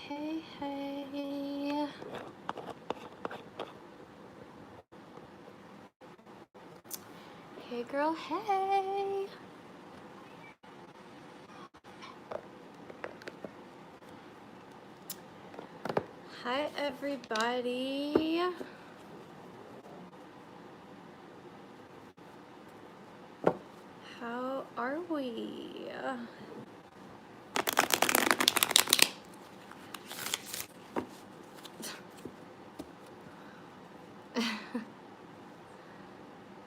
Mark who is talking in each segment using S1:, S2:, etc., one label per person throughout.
S1: Hey, hey. Hey, girl, hey. Hi, everybody. How are we?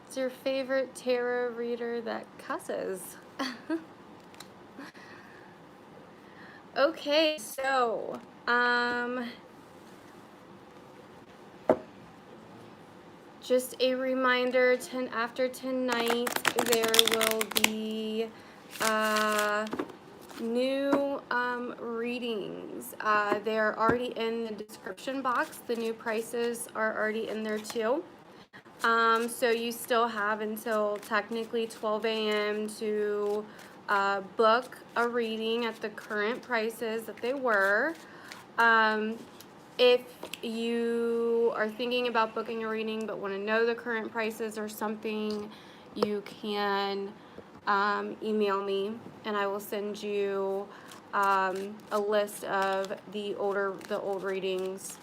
S1: It's your favorite tarot reader that cusses. Okay, so, just a reminder, after tonight, there will be new readings. They're already in the description box. The new prices are already in there too. So you still have until technically 12 a.m. to book a reading at the current prices that they were. If you are thinking about booking a reading but want to know the current prices or something, you can email me and I will send you a list of the old readings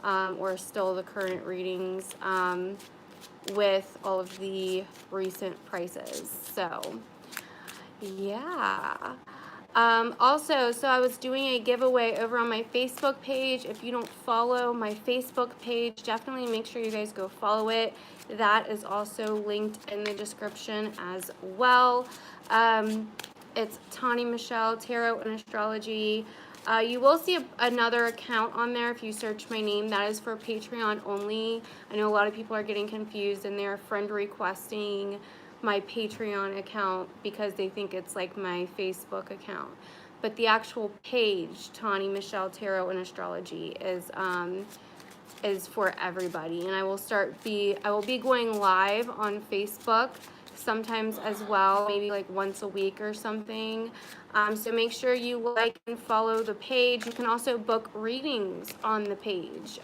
S1: or still the current readings with all of the recent prices. So yeah. Also, so I was doing a giveaway over on my Facebook page. If you don't follow my Facebook page, definitely make sure you guys go follow it. That is also linked in the description as well. It's Tani Michelle Tarot and Astrology. You will see another account on there if you search my name. That is for Patreon only. I know a lot of people are getting confused and they're friend requesting my Patreon account because they think it's like my Facebook account. But the actual page, Tani Michelle Tarot and Astrology, is for everybody. And I will be going live on Facebook sometimes as well, maybe like once a week or something. So make sure you like and follow the page. You can also book readings on the page.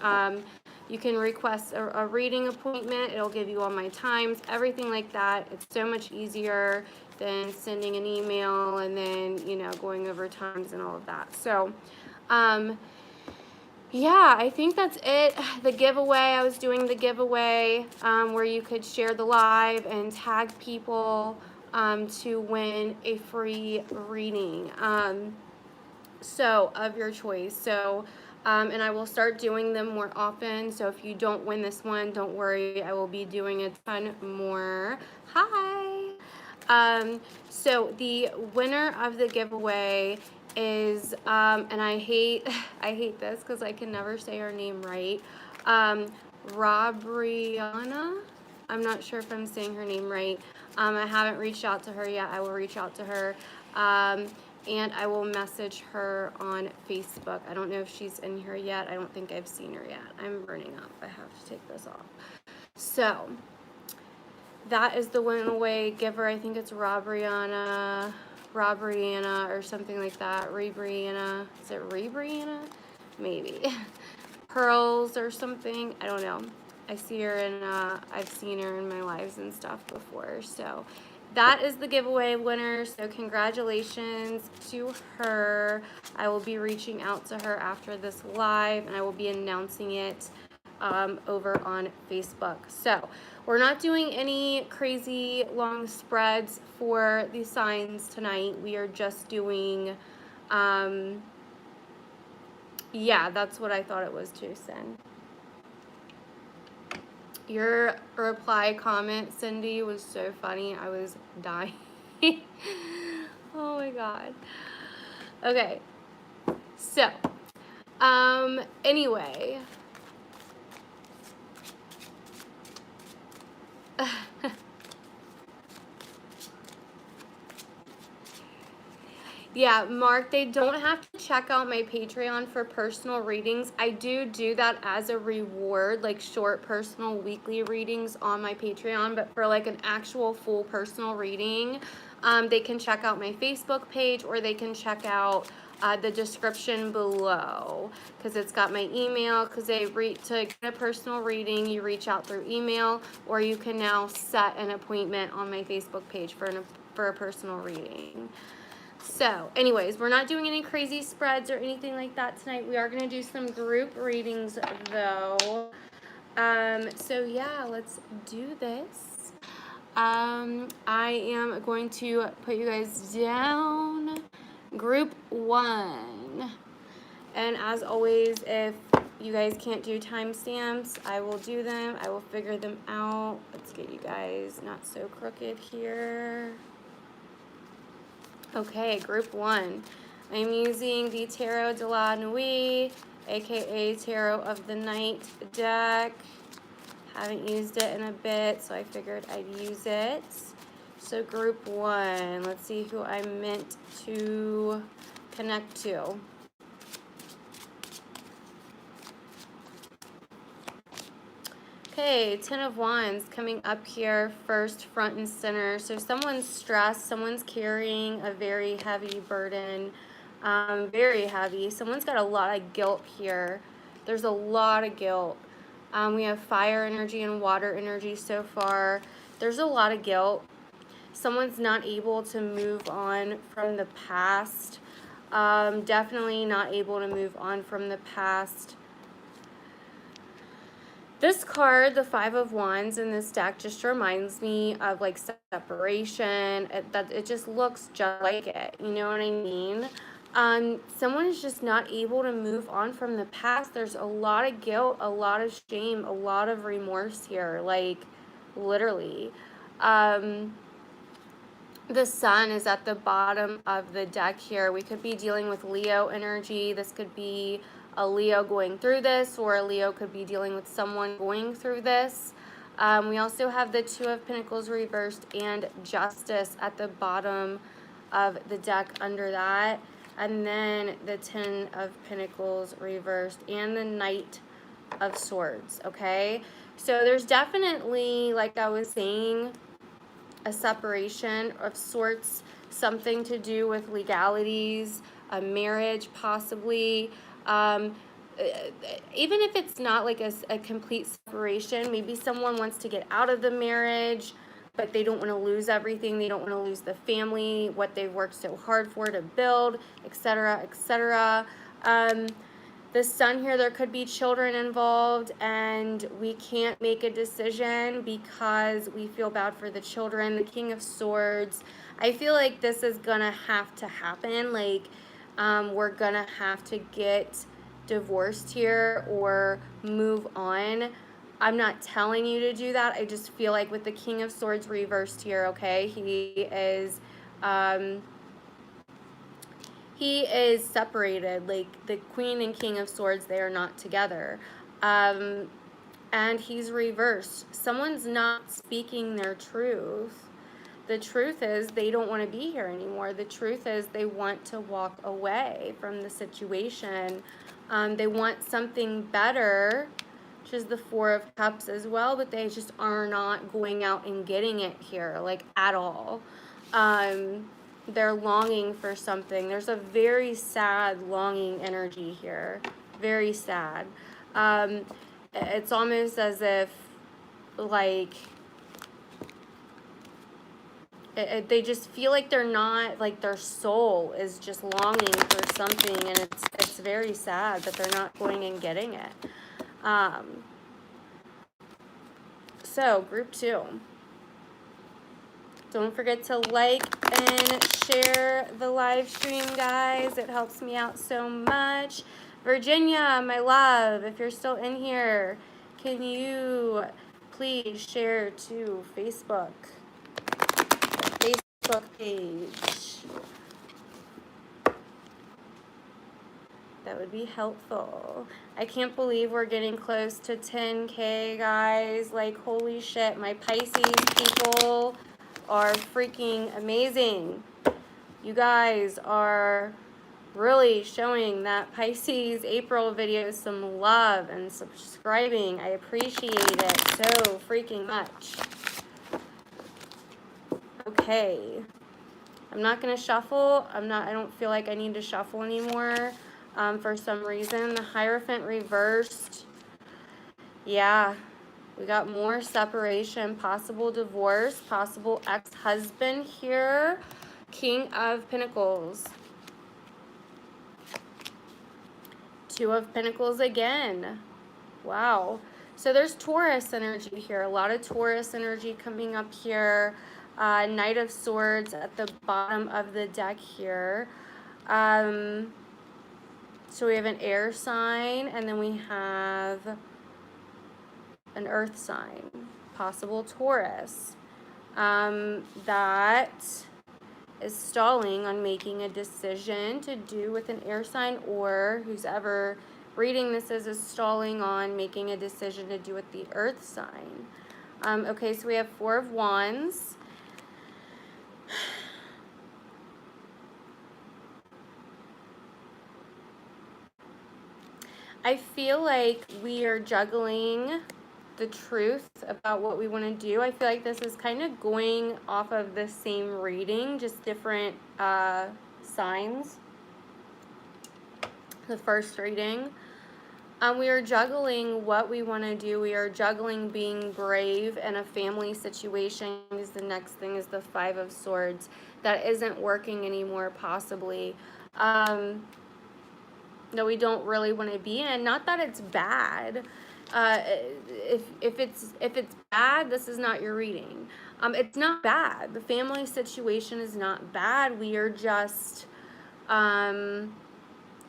S1: You can request a reading appointment. It'll give you all my times, everything like that. It's so much easier than sending an email and then, you know, going over times and all of that. So, yeah, I think that's it. The giveaway, I was doing the giveaway where you could share the live and tag people to win a free reading. So of your choice. So, and I will start doing them more often. So if you don't win this one, don't worry. I will be doing a ton more. Hi. So the winner of the giveaway is, and I hate this because I can never say her name right. Robriana. I'm not sure if I'm saying her name right. I haven't reached out to her yet. I will reach out to her. And I will message her on Facebook. I don't know if she's in here yet. I don't think I've seen her yet. I'm burning up. I have to take this off. So that is the win-away giver. I think it's Robriana or something like that. Rebriana. Is it Rebriana? Maybe. Pearls or something. I don't know. I see her and I've seen her in my lives and stuff before. So that is the giveaway winner. So congratulations to her. I will be reaching out to her after this live and I will be announcing it over on Facebook. So we're not doing any crazy long spreads for the signs tonight. We are just doing, yeah, that's what I thought it was too, Sin. Your reply comment, Cindy, was so funny. I was dying. Oh my God. Okay. So, anyway. Yeah, Mark, they don't have to check out my Patreon for personal readings. I do that as a reward, like short personal weekly readings on my Patreon, but for like an actual full personal reading, they can check out my Facebook page, or they can check out the description below, because it's got my email. Because to get a personal reading, you reach out through email, or you can now set an appointment on my Facebook page for a personal reading. So anyways, we're not doing any crazy spreads or anything like that tonight. We are going to do some group readings though. So yeah, let's do this. I am going to put you guys down. Group 1. And as always, if you guys can't do timestamps, I will do them. I will figure them out. Let's get you guys not so crooked here. Okay, group 1. I'm using the Tarot de la Nuit, aka Tarot of the Night deck. Haven't used it in a bit, so I figured I'd use it. So group 1, let's see who I'm meant to connect to. Okay, 10 of Wands coming up here first, front and center. So someone's stressed, someone's carrying a very heavy burden, very heavy. Someone's got a lot of guilt here. There's a lot of guilt. We have fire energy and water energy so far. There's a lot of guilt. Someone's not able to move on from the past. Definitely not able to move on from the past. This card, the 5 of Wands in this deck, just reminds me of like separation. It just looks just like it. You know what I mean? Someone is just not able to move on from the past. There's a lot of guilt, a lot of shame, a lot of remorse here. Like, literally. The Sun is at the bottom of the deck here. We could be dealing with Leo energy. This could be a Leo going through this, or a Leo could be dealing with someone going through this. We also have the 2 of Pentacles reversed and Justice at the bottom of the deck under that. And then the 10 of Pentacles reversed and the Knight of Swords, okay? So there's definitely, like I was saying, a separation of sorts, something to do with legalities, a marriage possibly. Even if it's not like a complete separation, maybe someone wants to get out of the marriage, but they don't want to lose everything. They don't want to lose the family, what they've worked so hard for to build, etc., etc. The Sun here, there could be children involved, and we can't make a decision because we feel bad for the children. The King of Swords, I feel like this is gonna have to happen. Like, we're gonna have to get divorced here or move on. I'm not telling you to do that. I just feel like with the King of Swords reversed here, okay, he is separated. Like, the Queen and King of Swords, they are not together. And he's reversed. Someone's not speaking their truth. The truth is they don't want to be here anymore. The truth is they want to walk away from the situation. They want something better, which is the 4 of Cups as well, but they just are not going out and getting it here, like, at all. They're longing for something. There's a very sad longing energy here. Very sad. It's almost as if, like, they just feel like they're not, like, their soul is just longing for something, and it's very sad that they're not going and getting it. So, group 2. Don't forget to like and share the live stream, guys. It helps me out so much. Virginia, my love, if you're still in here, can you please share to Facebook page? That would be helpful. I can't believe we're getting close to 10K, guys. Like, holy shit, my Pisces people are freaking amazing. You guys are really showing that Pisces April video some love and subscribing. I appreciate it so freaking much. Okay. I'm not going to shuffle. I don't feel like I need to shuffle anymore for some reason. The Hierophant reversed. Yeah, we got more separation, possible divorce, possible ex-husband here. King of Pentacles. Two of Pentacles again. Wow. So there's Taurus energy here. A lot of Taurus energy coming up here. Knight of Swords at the bottom of the deck here. So we have an air sign, and then we have an earth sign. Possible Taurus. That is stalling on making a decision to do with an air sign, or who's ever reading this is stalling on making a decision to do with the earth sign. Okay, so we have Four of Wands. I feel like we are juggling the truth about what we want to do. I feel like this is kind of going off of the same reading, just different signs. The first reading. We are juggling what we want to do. We are juggling being brave in a family situation. Because the next thing is the Five of Swords. That isn't working anymore, possibly. That we don't really want to be in. Not that it's bad. If it's bad, this is not your reading. It's not bad. The family situation is not bad. We are just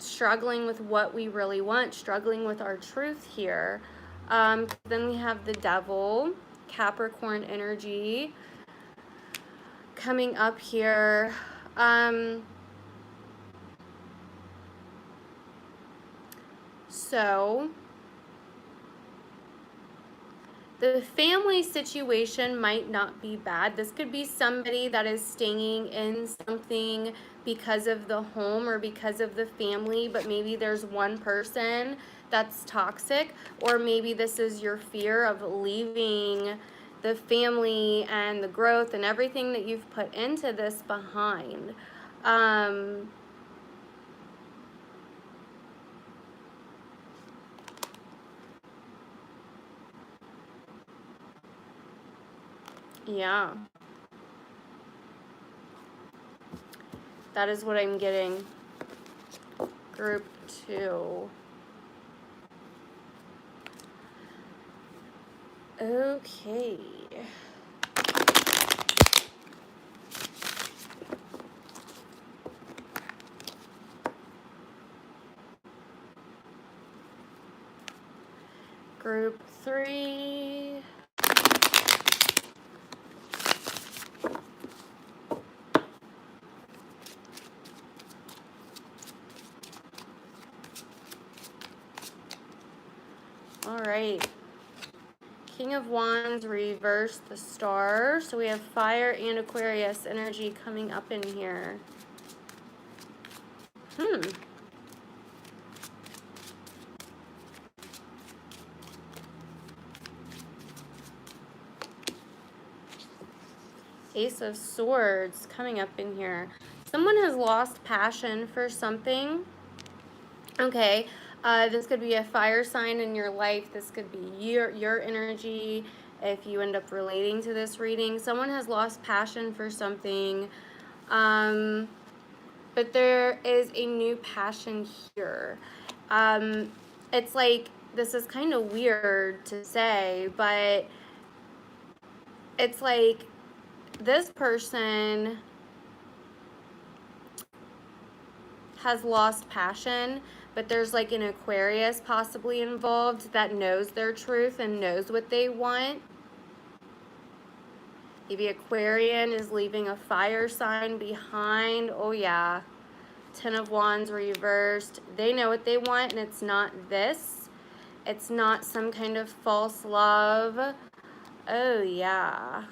S1: struggling with what we really want, struggling with our truth here. Then we have the Devil, Capricorn energy coming up here. So the family situation might not be bad. This could be somebody that is staying in something because of the home or because of the family, but maybe there's one person that's toxic, or maybe this is your fear of leaving the family and the growth and everything that you've put into this behind. Yeah. That is what I'm getting. Group 2. Okay. Group 3. All right. King of Wands reversed the Star. So we have Fire and Aquarius energy coming up in here. Ace of Swords coming up in here. Someone has lost passion for something. Okay. This could be a fire sign in your life. This could be your energy if you end up relating to this reading. Someone has lost passion for something, but there is a new passion here. It's like, this is kind of weird to say, but it's like this person has lost passion, but there's like an Aquarius possibly involved that knows their truth and knows what they want. Maybe Aquarian is leaving a fire sign behind. Oh yeah. Ten of Wands reversed. They know what they want, and it's not this. It's not some kind of false love. Oh yeah.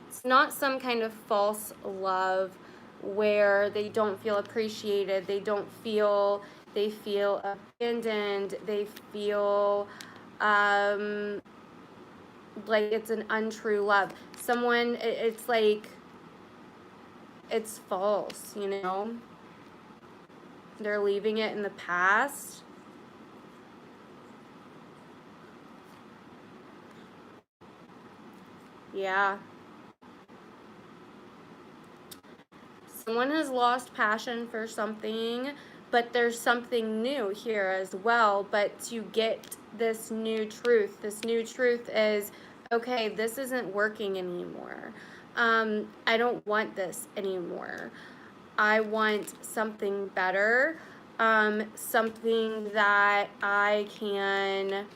S1: It's not some kind of false love where they don't feel appreciated, they feel abandoned, they feel like it's an untrue love. Someone, it's like it's false, you know? They're leaving it in the past. Yeah. Someone has lost passion for something, but there's something new here as well. But to get this new truth is, okay, this isn't working anymore. I don't want this anymore. I want something better, something that I can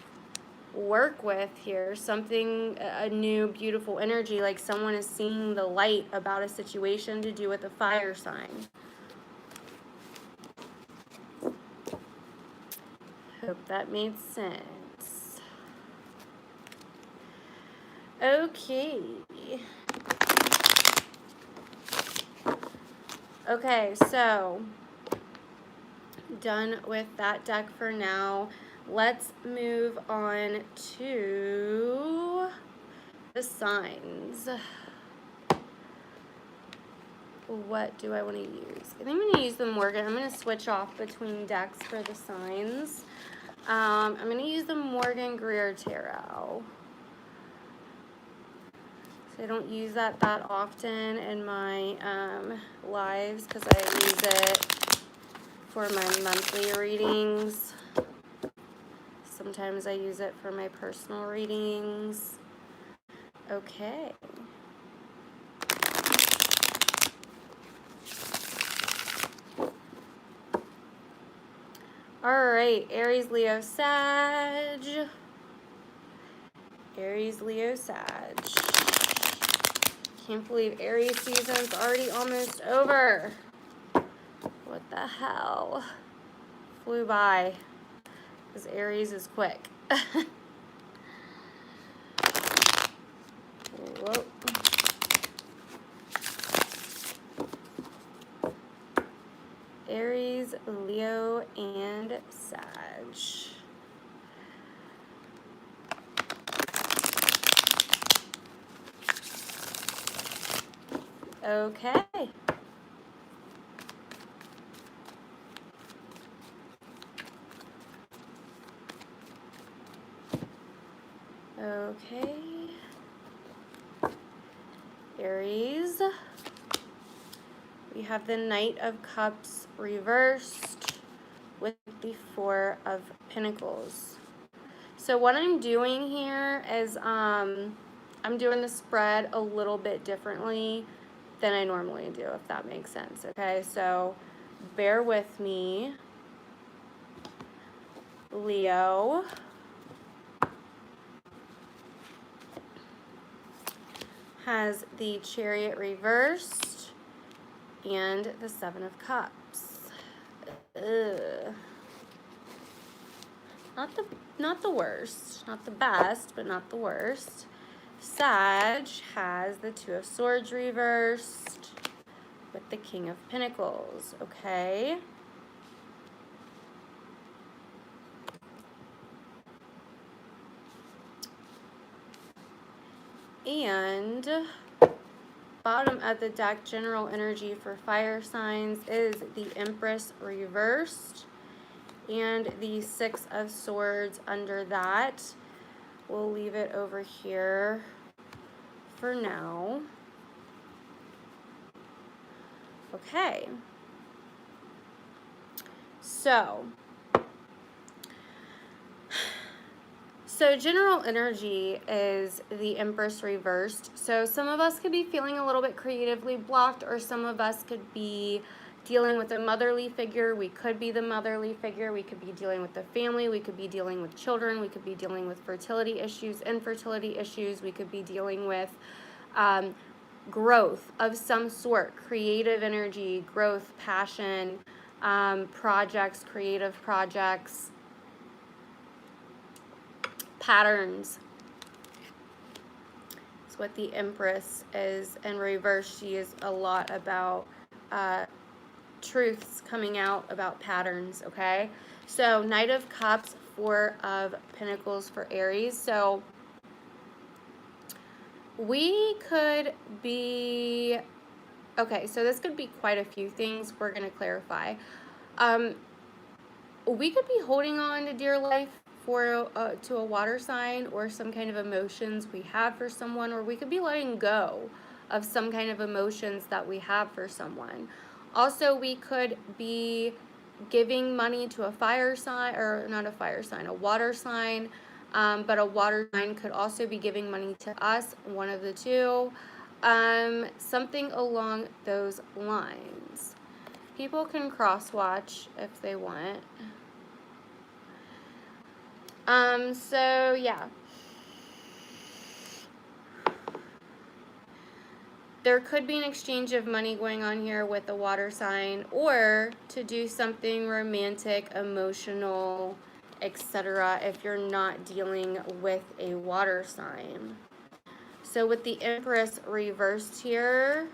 S1: work with here, something, a new beautiful energy, like someone is seeing the light about a situation to do with a fire sign. Hope that made sense. Okay. Okay, so done with that deck for now. Let's move on to the signs. What do I want to use? I think I'm going to use the Morgan. I'm going to switch off between decks for the signs. I'm going to use the Morgan Greer Tarot. So I don't use that often in my lives because I use it for my monthly readings. Sometimes I use it for my personal readings. Okay. All right, Aries, Leo, Sag. Aries, Leo, Sag. Can't believe Aries season's already almost over. What the hell? Flew by. Because Aries is quick. Whoa. Aries, Leo, and Sag. Okay. Okay. Aries. We have the Knight of Cups reversed with the Four of Pentacles. So what I'm doing here is I'm doing the spread a little bit differently than I normally do, if that makes sense. Okay, so bear with me. Leo. Has the Chariot reversed and the Seven of Cups. Ugh. Not the worst, not the best, but not the worst. Sag has the Two of Swords reversed with the King of Pentacles. Okay. And bottom of the deck, general energy for fire signs is the Empress reversed and the Six of Swords under that. We'll leave it over here for now. Okay. So general energy is the Empress reversed. So some of us could be feeling a little bit creatively blocked, or some of us could be dealing with a motherly figure. We could be the motherly figure. We could be dealing with the family. We could be dealing with children. We could be dealing with fertility issues, infertility issues. We could be dealing with growth of some sort, creative energy, growth, passion, projects, creative projects, patterns. That's what the Empress is in reverse. She is a lot about truths coming out about patterns, okay? So Knight of Cups, Four of Pentacles for Aries. So we could be Okay, so this could be quite a few things we're going to clarify. We could be holding on to dear life for to a water sign or some kind of emotions we have for someone, or we could be letting go of some kind of emotions that we have for someone. Also, we could be giving money to a fire sign, or not a fire sign, a water sign, but a water sign could also be giving money to us, one of the two, something along those lines. People can cross-watch if they want. So yeah. There could be an exchange of money going on here with a water sign, or to do something romantic, emotional, etc. if you're not dealing with a water sign. So with the Empress reversed here,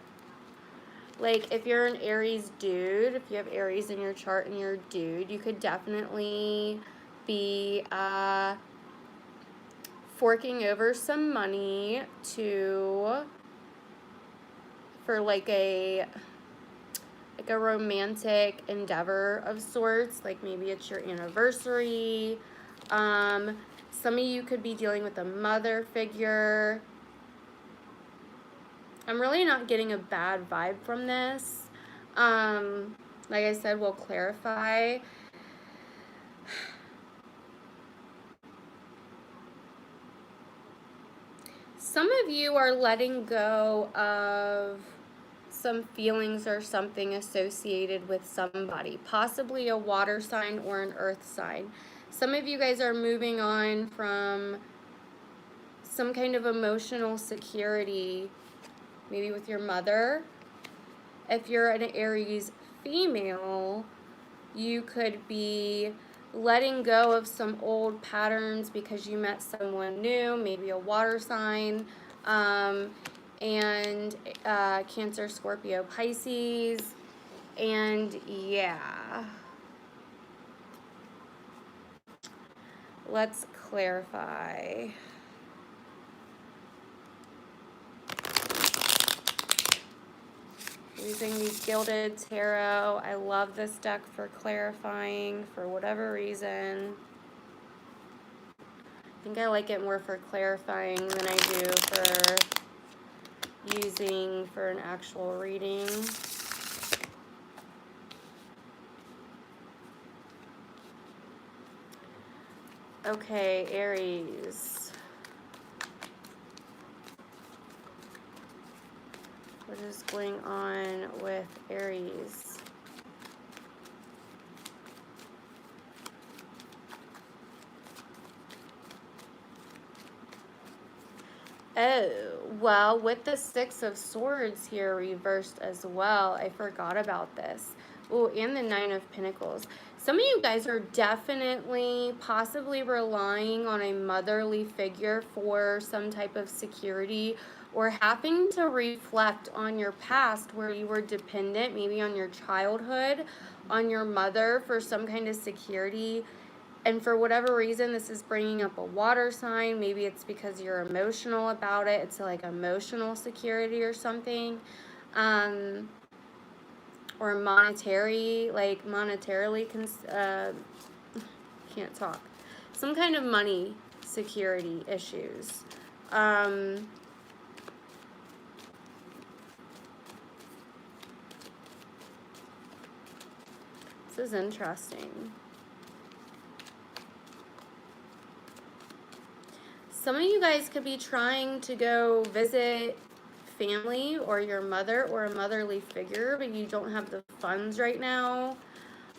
S1: like if you're an Aries dude, if you have Aries in your chart and you're a dude, you could definitely be forking over some money for like a romantic endeavor of sorts, like maybe it's your anniversary. Some of you could be dealing with a mother figure. I'm really not getting a bad vibe from this. Like I said, we'll clarify. Some of you are letting go of some feelings or something associated with somebody, possibly a water sign or an earth sign. Some of you guys are moving on from some kind of emotional security, maybe with your mother. If you're an Aries female, you could be letting go of some old patterns because you met someone new, maybe a water sign, and Cancer, Scorpio, Pisces, and yeah. Let's clarify. Using these Gilded Tarot. I love this deck for clarifying for whatever reason. I think I like it more for clarifying than I do for using for an actual reading. Okay, Aries. What is going on with Aries? Oh, well, with the Six of Swords here reversed as well, I forgot about this. Oh, and the Nine of Pentacles. Some of you guys are definitely possibly relying on a motherly figure for some type of security, or having to reflect on your past where you were dependent, maybe on your childhood, on your mother for some kind of security. And for whatever reason, this is bringing up a water sign. Maybe it's because you're emotional about it. It's like emotional security or something. Or monetary, like monetarily, can't talk. Some kind of money security issues. This is interesting. Some of you guys could be trying to go visit family or your mother or a motherly figure, but you don't have the funds right now,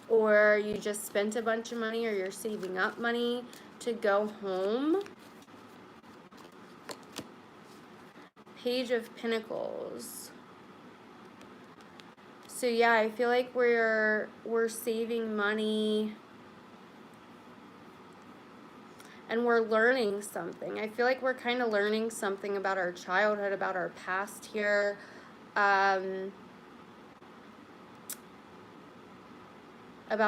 S1: or you just spent a bunch of money, or you're saving up money to go home. Page of Pentacles. So yeah, I feel like we're saving money and we're learning something. I feel like we're kind of learning something about our childhood, about our past here. About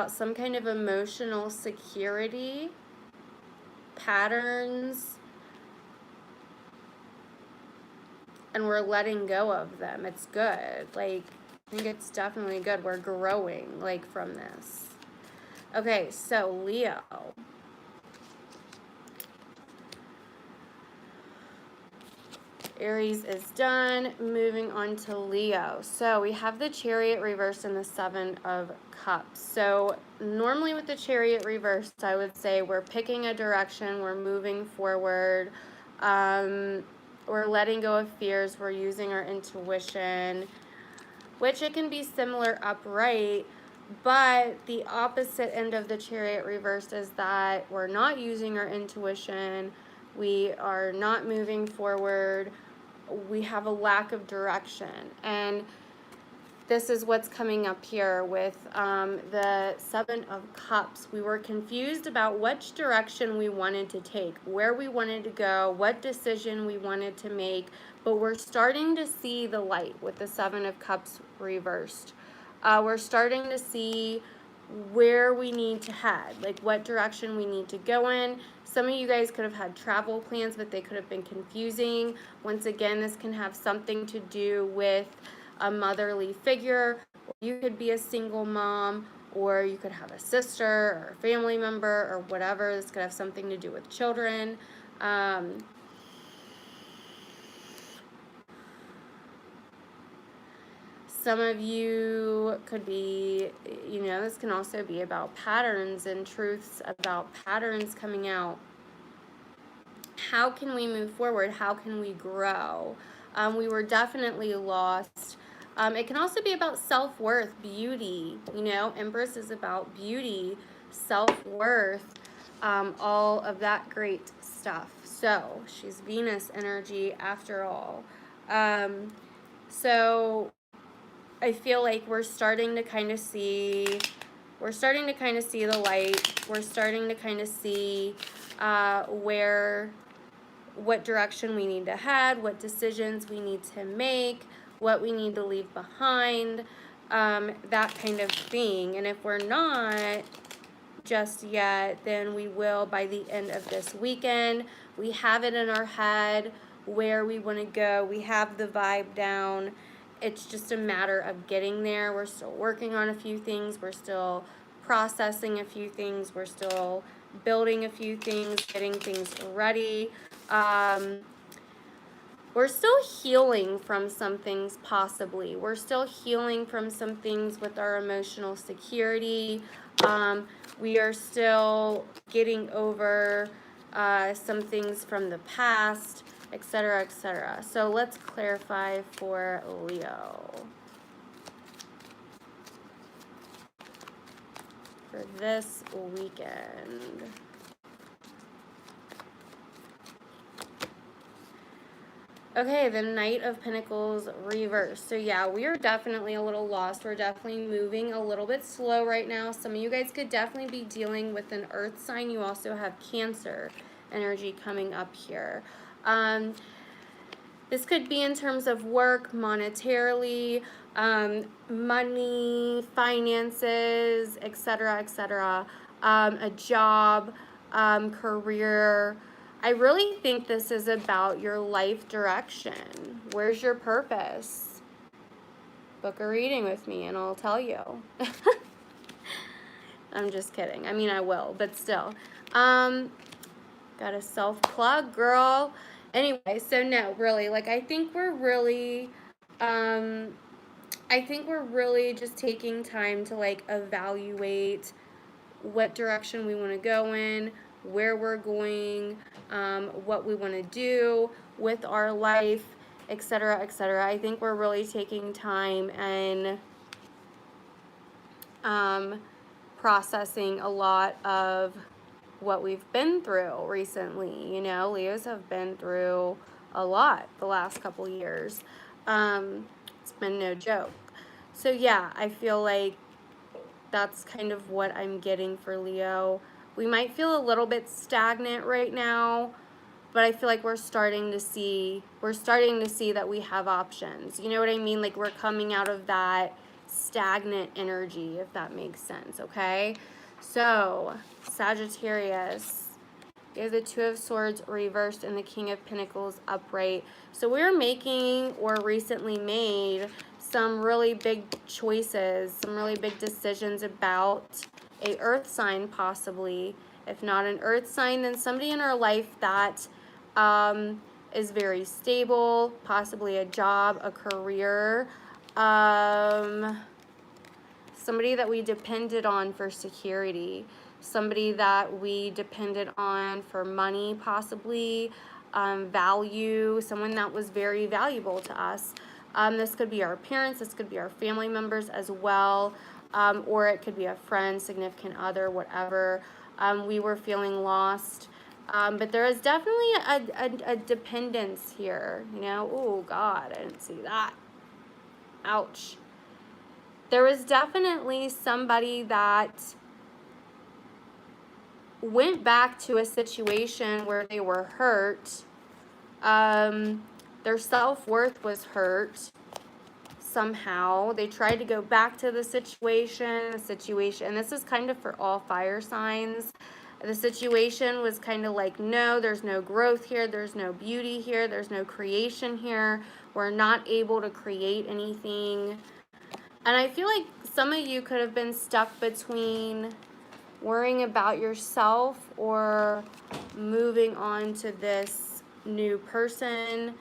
S1: some kind of emotional security, patterns. and we're letting go of them. It's good. Like, I think it's definitely good. We're growing, like, from this. Okay, so Leo. Aries is done. Moving on to Leo. So we have the Chariot reversed and the Seven of Cups. So normally with the Chariot reversed, I would say we're picking a direction, we're moving forward, we're letting go of fears, we're using our intuition, which it can be similar upright, but the opposite end of the Chariot reversed is that we're not using our intuition, we are not moving forward, we have a lack of direction. And this is what's coming up here with the Seven of Cups. We were confused about which direction we wanted to take, where we wanted to go, what decision we wanted to make, but we're starting to see the light with the Seven of Cups reversed. We're starting to see where we need to head, like what direction we need to go in. Some of you guys could have had travel plans, but they could have been confusing. Once again, this can have something to do with a motherly figure. You could be a single mom, or you could have a sister or a family member or whatever. This could have something to do with children. Some of you could be, you know, this can also be about patterns and truths about patterns coming out. How can we move forward? How can we grow? We were definitely lost. It can also be about self-worth, beauty. You know, Empress is about beauty, self-worth, all of that great stuff. So she's Venus energy after all. So I feel like we're starting to kind of see the light. We're starting to kind of see what direction we need to head, what decisions we need to make, what we need to leave behind, that kind of thing. And if we're not just yet, then we will by the end of this weekend. We have it in our head where we want to go. We have the vibe down. It's just a matter of getting there. We're still working on a few things. We're still processing a few things. We're still building a few things, getting things ready. We're still healing from some things, possibly. We're still healing from some things with our emotional security. We are still getting over some things from the past, etc., etc. So let's clarify for Leo for this weekend. Okay, the Knight of Pentacles reversed. So yeah, we are definitely a little lost. We're definitely moving a little bit slow right now. Some of you guys could definitely be dealing with an earth sign. You also have Cancer energy coming up here. This could be in terms of work, monetarily, money, finances, etc., etc., a job, career. I really think this is about your life direction. Where's your purpose? Book a reading with me and I'll tell you. I'm just kidding. I mean, I will, but still. Got a self-plug, girl. Anyway, so no, really, like, I think we're really just taking time to, like, evaluate what direction we want to go in, where we're going, what we want to do with our life, etc., etc. I think we're really taking time and processing a lot of what we've been through recently. You know, Leos have been through a lot the last couple years. It's been no joke. So yeah, I feel like that's kind of what I'm getting for Leo. We might feel a little bit stagnant right now, but I feel like we're starting to see that we have options. You know what I mean? Like, we're coming out of that stagnant energy, if that makes sense, okay? So, Sagittarius, You have the Two of Swords reversed and the King of Pentacles upright. So we're making, or recently made, some really big choices, some really big decisions about a earth sign possibly. If not an earth sign, then somebody in our life that is very stable, possibly a job, a career, somebody that we depended on for security, somebody that we depended on for money, possibly, value, someone that was very valuable to us. This could be our parents, this could be our family members as well, or it could be a friend, significant other, whatever. We were feeling lost. But there is definitely a dependence here, you know. Oh, God, I didn't see that. Ouch. There was definitely somebody that went back to a situation where they were hurt. Their self-worth was hurt somehow. They tried to go back to the situation, and this is kind of for all fire signs. The situation was kind of like, no, there's no growth here, there's no beauty here, there's no creation here. We're not able to create anything. And I feel like some of you could have been stuck between worrying about yourself or moving on to this new person,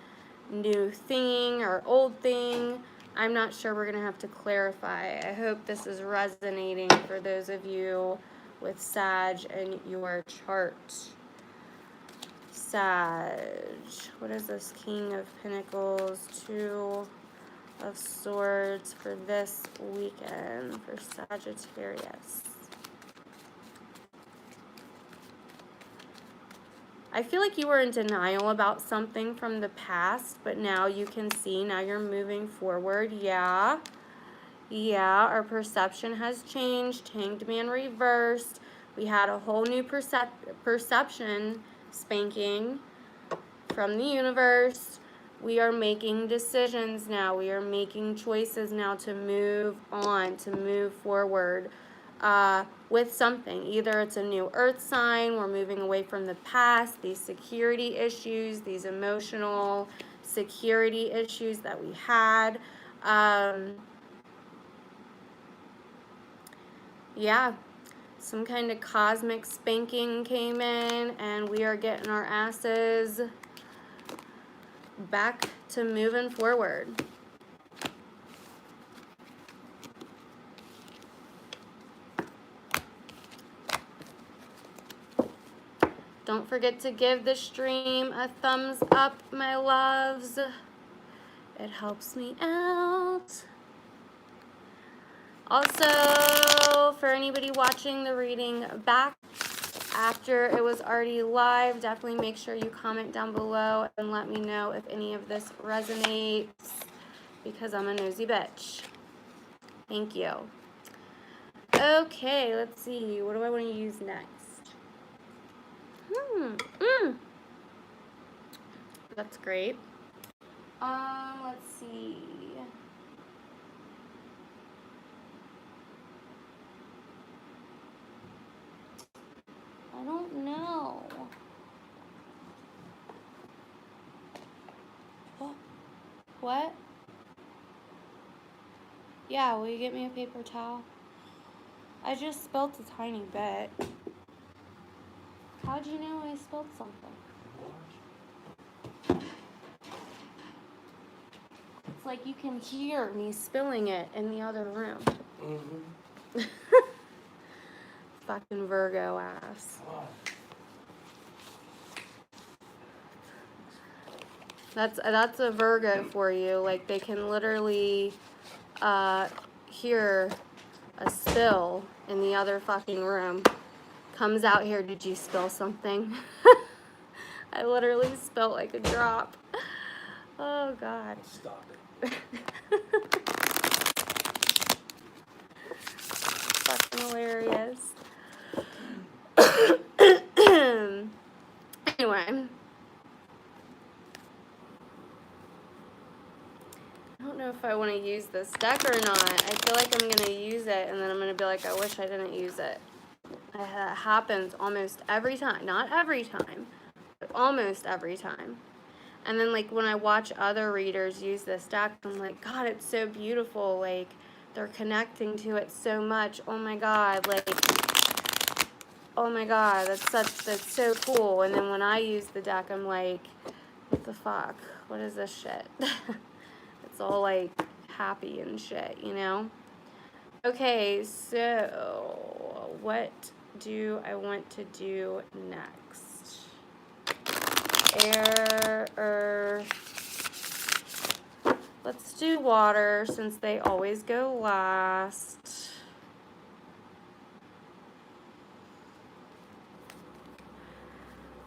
S1: new thing, or old thing. I'm not sure. We're going to have to clarify. I hope this is resonating for those of you with Sag in your chart. Sag. What is this? King of Pentacles, Two of Swords for this weekend for Sagittarius. I feel like you were in denial about something from the past, but now you can see, now you're moving forward. Yeah, our perception has changed. Hanged Man reversed. We had a whole new perception spanking from the universe. We are making decisions now. We are making choices now to move on, to move forward with something. Either it's a new earth sign, we're moving away from the past, these security issues, these emotional security issues that we had. Yeah, some kind of cosmic spanking came in, and we are getting our asses back to moving forward. Don't forget to give the stream a thumbs up, my loves. It helps me out. Also, for anybody watching the reading back after it was already live, definitely make sure you comment down below and let me know if any of this resonates, because I'm a nosy bitch. Thank you. Okay, let's see. What do I want to use next? That's great. Let's see. I don't know. What? Yeah, will you get me a paper towel? I just spilled a tiny bit. How'd you know I spilled something? It's like you can hear me spilling it in the other room. Mm-hmm. Fucking Virgo ass. That's a Virgo for you. Like, they can literally hear a spill in the other fucking room. Comes out here, did you spill something? I literally spilled like a drop. Oh, God. Stop it. Fucking hilarious. Anyway. I don't know if I want to use this deck or not. I feel like I'm going to use it, and then I'm going to be like, I wish I didn't use it. It happens almost every time. Not every time, but almost every time. And then, like, when I watch other readers use this deck, I'm like, God, it's so beautiful. Like, they're connecting to it so much. Oh my God, like, oh my God, that's so cool. And then when I use the deck, I'm like, what the fuck? What is this shit? It's all like happy and shit, you know? Okay, so what do I want to do next? Air, earth. Let's do water since they always go last.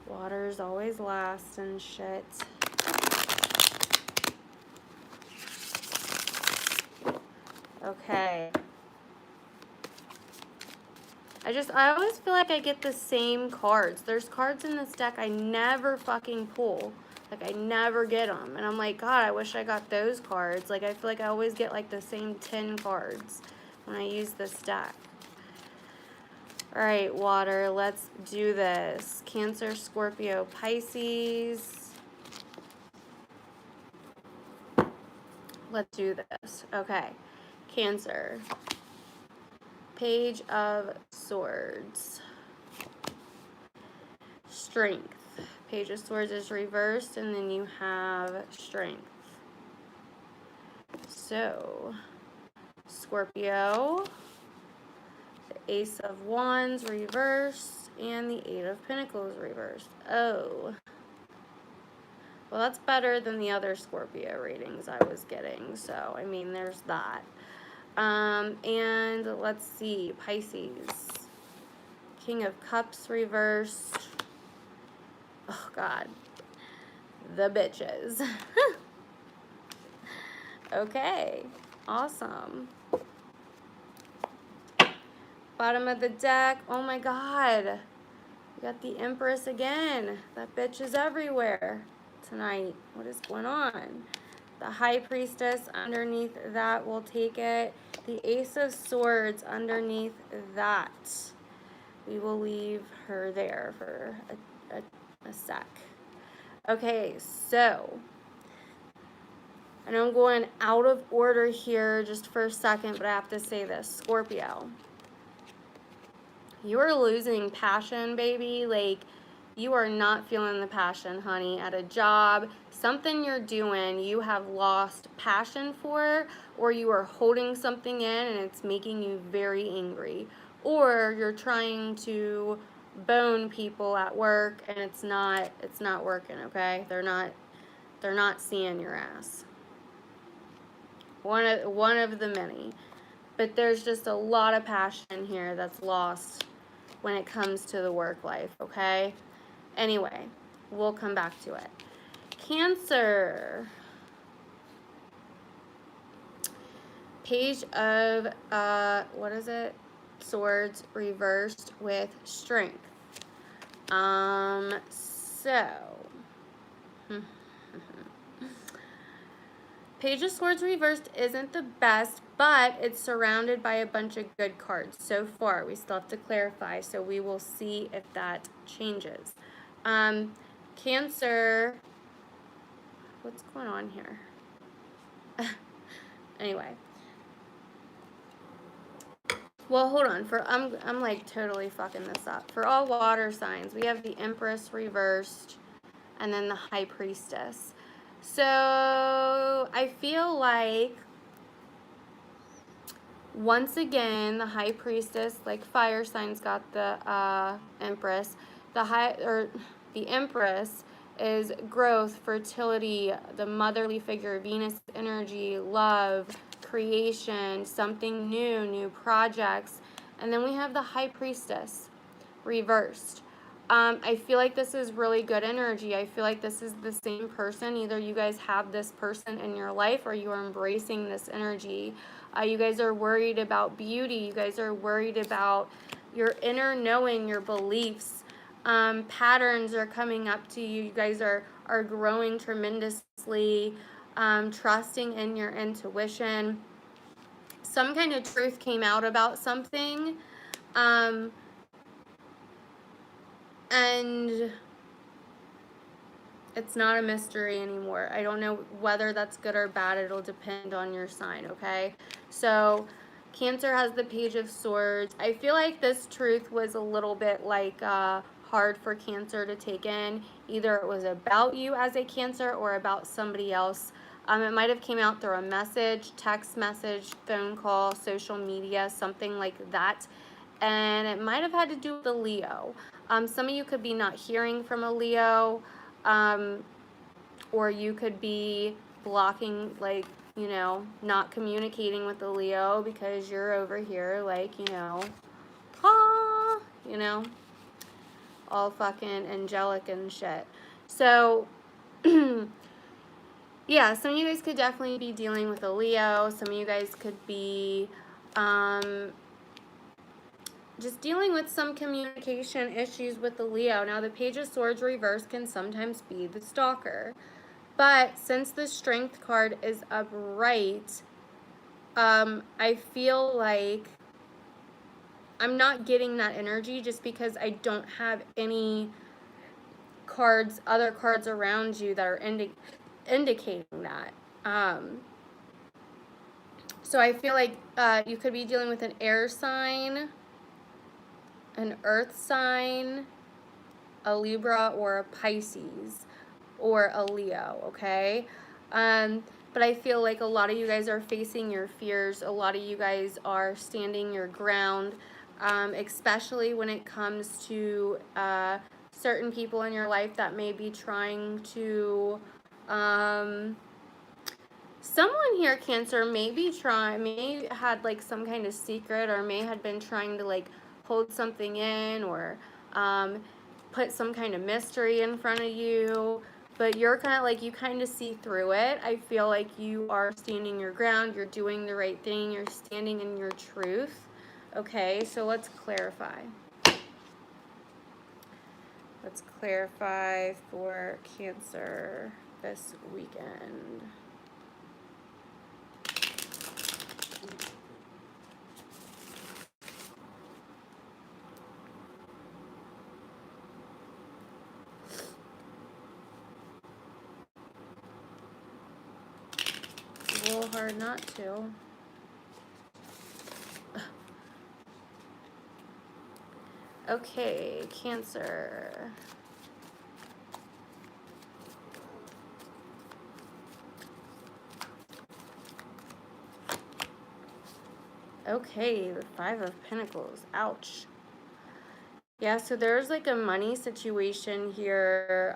S1: Water's always last and shit. Okay. I always feel like I get the same cards. There's cards in this deck I never fucking pull. Like, I never get them. And I'm like, God, I wish I got those cards. Like, I feel like I always get, like, the same 10 cards when I use this deck. Alright, water, let's do this. Cancer, Scorpio, Pisces. Let's do this. Okay. Cancer. Page of Swords. Strength. Page of Swords is reversed, and then you have Strength. So, Scorpio, the Ace of Wands reversed, and the Eight of Pentacles reversed. Oh. Well, that's better than the other Scorpio readings I was getting, so, I mean, there's that. And let's see, Pisces. King of Cups reversed. Oh, God. The bitches. Okay. Awesome. Bottom of the deck. Oh, my God. We got the Empress again. That bitch is everywhere tonight. What is going on? The High Priestess underneath that will take it. The Ace of Swords underneath that. We will leave her there for a sec. Okay, so I know I'm going out of order here just for a second, but I have to say this. Scorpio, you are losing passion, baby. Like, you are not feeling the passion, honey. At a job, something you're doing, you have lost passion for, or you are holding something in and it's making you very angry. Or you're trying to bone people at work and it's not working, okay? They're not seeing your ass. One of the many. But there's just a lot of passion here that's lost when it comes to the work life, okay? Anyway, we'll come back to it. Cancer. Page of, what is it? Swords reversed with Strength. Page of Swords reversed isn't the best, but it's surrounded by a bunch of good cards so far. We still have to clarify, so we will see if that changes. Cancer, what's going on here? Anyway. Well, hold on. I'm like totally fucking this up. For all water signs, we have the Empress reversed and then the High Priestess. So I feel like once again the High Priestess, like fire signs, got the Empress. The Empress is growth, fertility, the motherly figure, Venus energy, love, creation, something new projects. And then we have the High Priestess reversed. I feel like this is really good energy. I feel like this is the same person. Either you guys have this person in your life or you are embracing this energy. You guys are worried about beauty. You guys are worried about your inner knowing, your beliefs. Patterns are coming up to you. You guys are growing tremendously, trusting in your intuition. Some kind of truth came out about something. And it's not a mystery anymore. I don't know whether that's good or bad. It'll depend on your sign, okay? So Cancer has the Page of Swords. I feel like this truth was a little bit like hard for Cancer to take in. Either it was about you as a Cancer or about somebody else. It might have came out through a message, text message, phone call, social media, something like that. And it might have had to do with the Leo. Some of you could be not hearing from a Leo, or you could be blocking, like, you know, not communicating with the Leo because you're over here, like, you know, you know, all fucking angelic and shit. So, yeah, some of you guys could definitely be dealing with a Leo. Some of you guys could be, just dealing with some communication issues with the Leo. Now, the Page of Swords reverse can sometimes be the stalker. But since the Strength card is upright, I feel like I'm not getting that energy just because I don't have any cards, other cards around you that are indicating that. So I feel like you could be dealing with an air sign, an earth sign, a Libra, or a Pisces, or a Leo, okay? But I feel like a lot of you guys are facing your fears. A lot of you guys are standing your ground, especially when it comes to certain people in your life that may be trying to, someone here, Cancer, may had like some kind of secret, or may had been trying to like hold something in, or put some kind of mystery in front of you, but you're kind of like, you kind of see through it. I feel like you are standing your ground, you're doing the right thing, you're standing in your truth. Okay, so let's clarify. Let's clarify for Cancer this weekend. It's a little hard not to. Okay, Cancer. Okay, the Five of Pentacles. Ouch. Yeah, so there's like a money situation here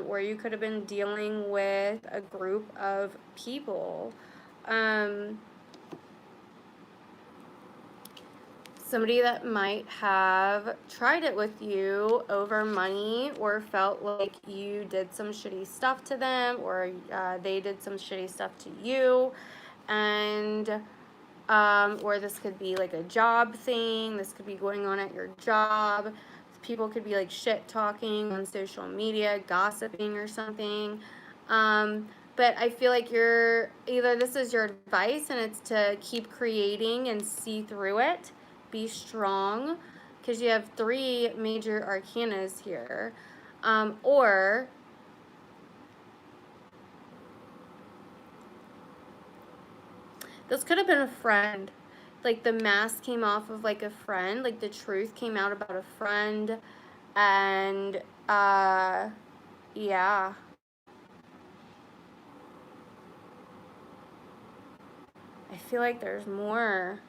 S1: where you could have been dealing with a group of people. Somebody that might have tried it with you over money, or felt like you did some shitty stuff to them, or they did some shitty stuff to you. And or this could be like a job thing. This could be going on at your job. People could be like shit talking on social media, gossiping or something. But I feel like you're either, this is your advice and it's to keep creating and see through it. Be strong, because you have 3 major arcanas here. Or this could have been a friend. Like the mask came off of like a friend, like the truth came out about a friend. And yeah. I feel like there's more,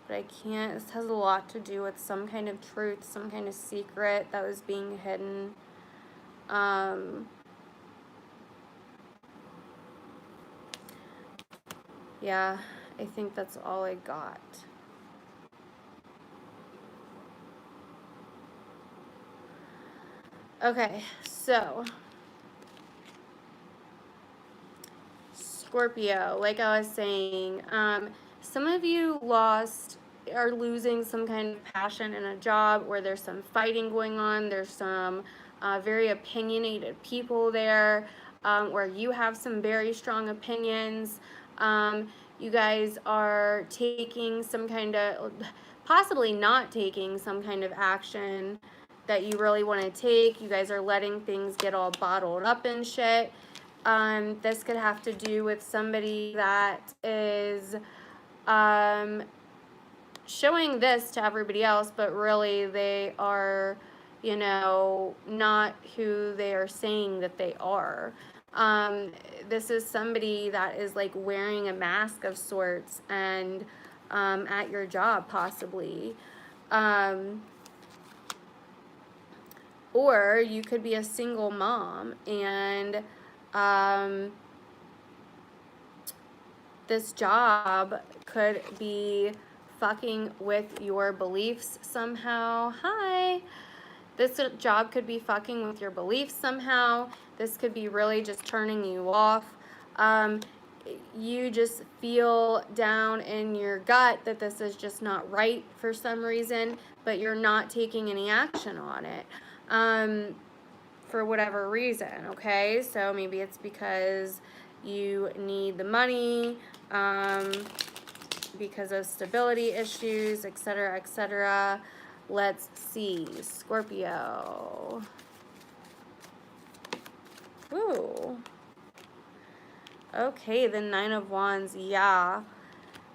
S1: but I can't. This has a lot to do with some kind of truth, some kind of secret that was being hidden. Yeah, I think that's all I got. Okay, so Scorpio, like I was saying, some of you are losing some kind of passion in a job where there's some fighting going on. There's some very opinionated people there, where you have some very strong opinions. You guys are taking some kind of, possibly not taking some kind of action that you really want to take. You guys are letting things get all bottled up and shit. This could have to do with somebody that is showing this to everybody else, but really they are, you know, not who they are saying that they are. This is somebody that is like wearing a mask of sorts and at your job possibly. Or you could be a single mom and this job could be fucking with your beliefs somehow. Hi. This job could be fucking with your beliefs somehow. This could be really just turning you off. You just feel down in your gut that this is just not right for some reason, but you're not taking any action on it for whatever reason, okay? So maybe it's because you need the money, because of stability issues, etc., etc. Let's see, Scorpio. Ooh. Okay, the 9 of Wands, yeah.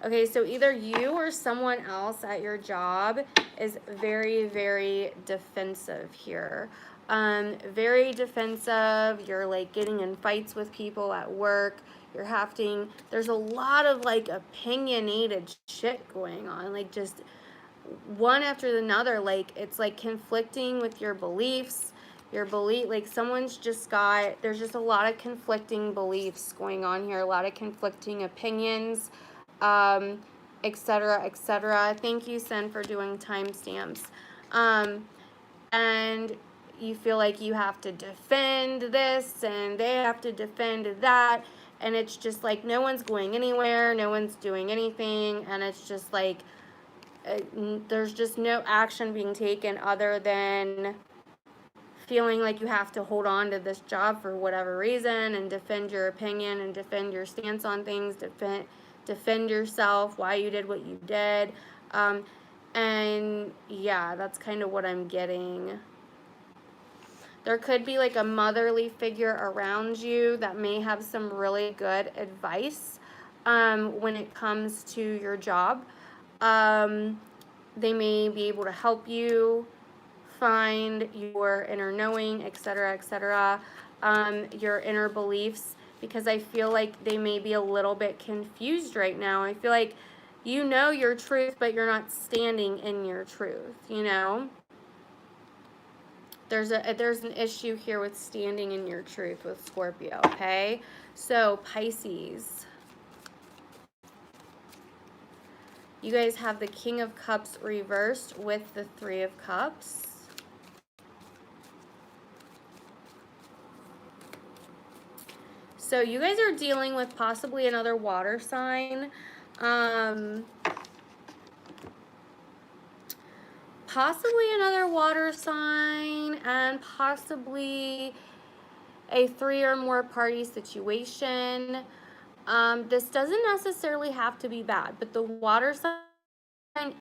S1: Okay, so either you or someone else at your job is very, very defensive here. Very defensive. You're like getting in fights with people at work. You're having, there's a lot of like opinionated shit going on, like just one after another. Like it's like conflicting with your beliefs, like someone's just got, there's just a lot of conflicting beliefs going on here, a lot of conflicting opinions, etc., etc. Thank you, Sen, for doing timestamps. And you feel like you have to defend this and they have to defend that, and it's just like no one's going anywhere, no one's doing anything, and it's just like there's just no action being taken other than feeling like you have to hold on to this job for whatever reason and defend your opinion and defend your stance on things, defend yourself, why you did what you did. And yeah, that's kind of what I'm getting. There could be like a motherly figure around you that may have some really good advice when it comes to your job. They may be able to help you find your inner knowing, etc., etc., your inner beliefs, because I feel like they may be a little bit confused right now. I feel like you know your truth, but you're not standing in your truth, you know? There's an issue here with standing in your truth with Scorpio, okay? So, Pisces. You guys have the King of Cups reversed with the 3 of Cups. So you guys are dealing with possibly another water sign. Possibly another water sign, and possibly a 3 or more party situation. This doesn't necessarily have to be bad, but the water sign,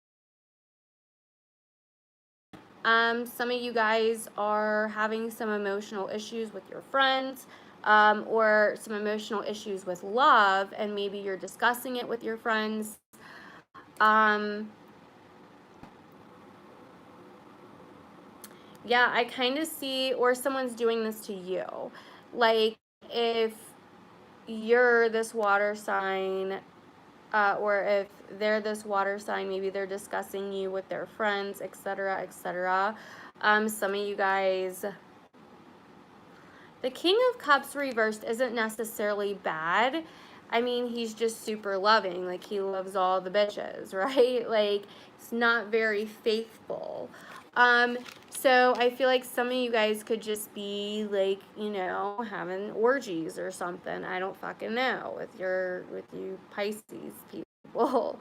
S1: some of you guys are having some emotional issues with your friends, or some emotional issues with love, and maybe you're discussing it with your friends. Yeah, I kind of see, or someone's doing this to you. Like, if you're this water sign, or if they're this water sign, maybe they're discussing you with their friends, etc., etc. Some of you guys, the King of Cups reversed isn't necessarily bad. I mean, he's just super loving. Like, he loves all the bitches, right? Like, it's not very faithful. So I feel like some of you guys could just be like, you know, having orgies or something. I don't fucking know with you Pisces people.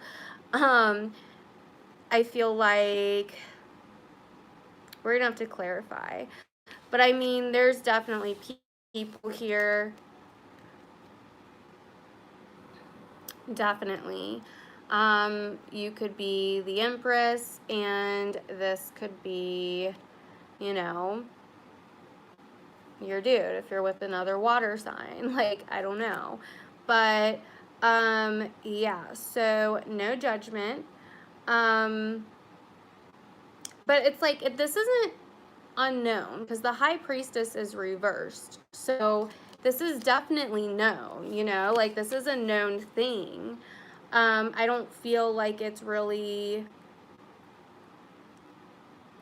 S1: I feel like we're gonna have to clarify. But I mean, there's definitely people here. Definitely. You could be the Empress, and this could be you know, your dude, if you're with another water sign, like, I don't know. But, yeah, so no judgment. But it's like, this isn't unknown, because the High Priestess is reversed. So this is definitely known, you know, like, this is a known thing. I don't feel like it's really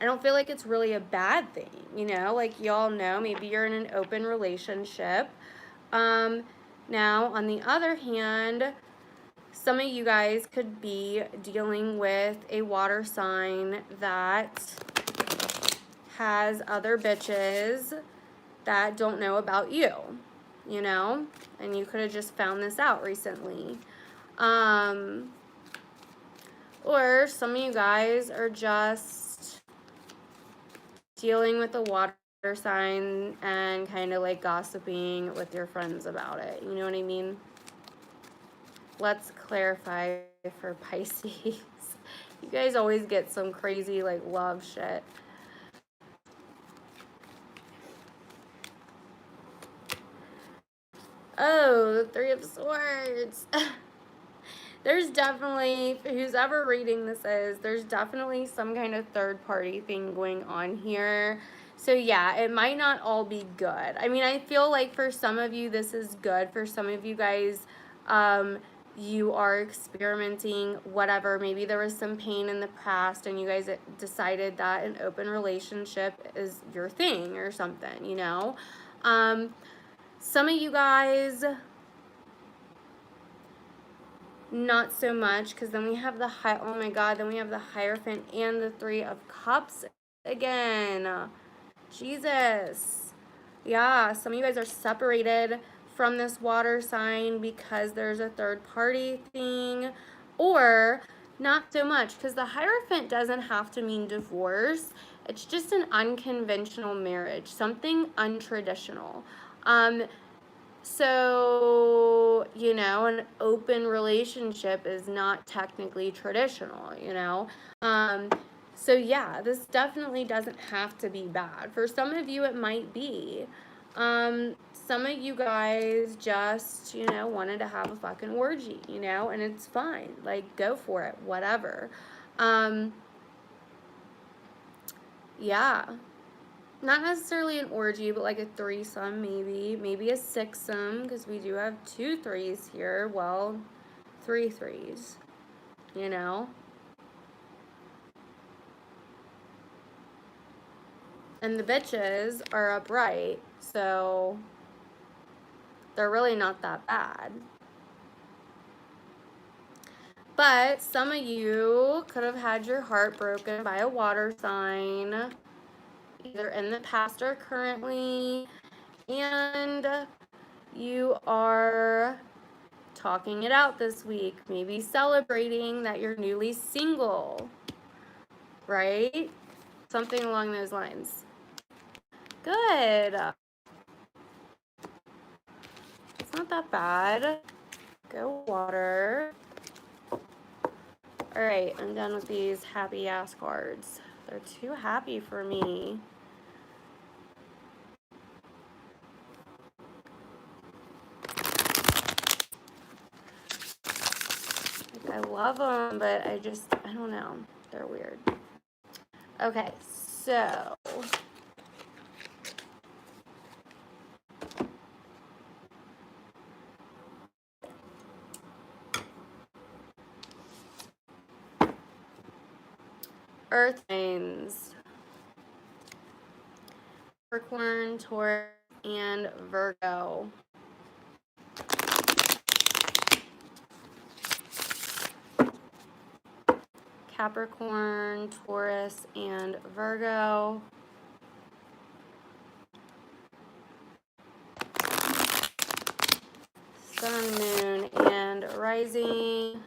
S1: a bad thing, you know, like, y'all know, maybe you're in an open relationship. Now, on the other hand, some of you guys could be dealing with a water sign that has other bitches that don't know about you, you know, and you could have just found this out recently. Or some of you guys are just dealing with a water sign and kind of like gossiping with your friends about it. You know what I mean? Let's clarify for Pisces. You guys always get some crazy like love shit. Oh, the Three of Swords. There's definitely, who's ever reading this is, there's definitely some kind of third party thing going on here. So yeah, it might not all be good. I mean, I feel like for some of you, this is good. For some of you guys, you are experimenting, whatever. Maybe there was some pain in the past and you guys decided that an open relationship is your thing or something, you know? Some of you guys, not so much, because then we have the oh my god, then we have the Hierophant and the Three of Cups again. Jesus. Yeah, some of you guys are separated from this water sign because there's a third party thing, or not so much, because the Hierophant doesn't have to mean divorce. It's just an unconventional marriage, something untraditional. So, you know, an open relationship is not technically traditional, you know? So yeah, this definitely doesn't have to be bad. For some of you, it might be. Some of you guys just, you know, wanted to have a fucking orgy, you know, and it's fine. Like, go for it, whatever. Yeah. Not necessarily an orgy, but like a threesome, maybe a sixsome, because we do have 2 threes here. Well, 3 threes, you know. And the bitches are upright, so they're really not that bad. But some of you could have had your heart broken by a water sign, either in the past or currently, and you are talking it out this week, maybe celebrating that you're newly single, right? Something along those lines. Good. It's not that bad. Go water. All right, I'm done with these happy ass cards. They're too happy for me. I love them, but I don't know. They're weird. Okay, so Earth signs: Capricorn, Taurus, and Virgo. Capricorn, Taurus, and Virgo. Sun, Moon, and Rising.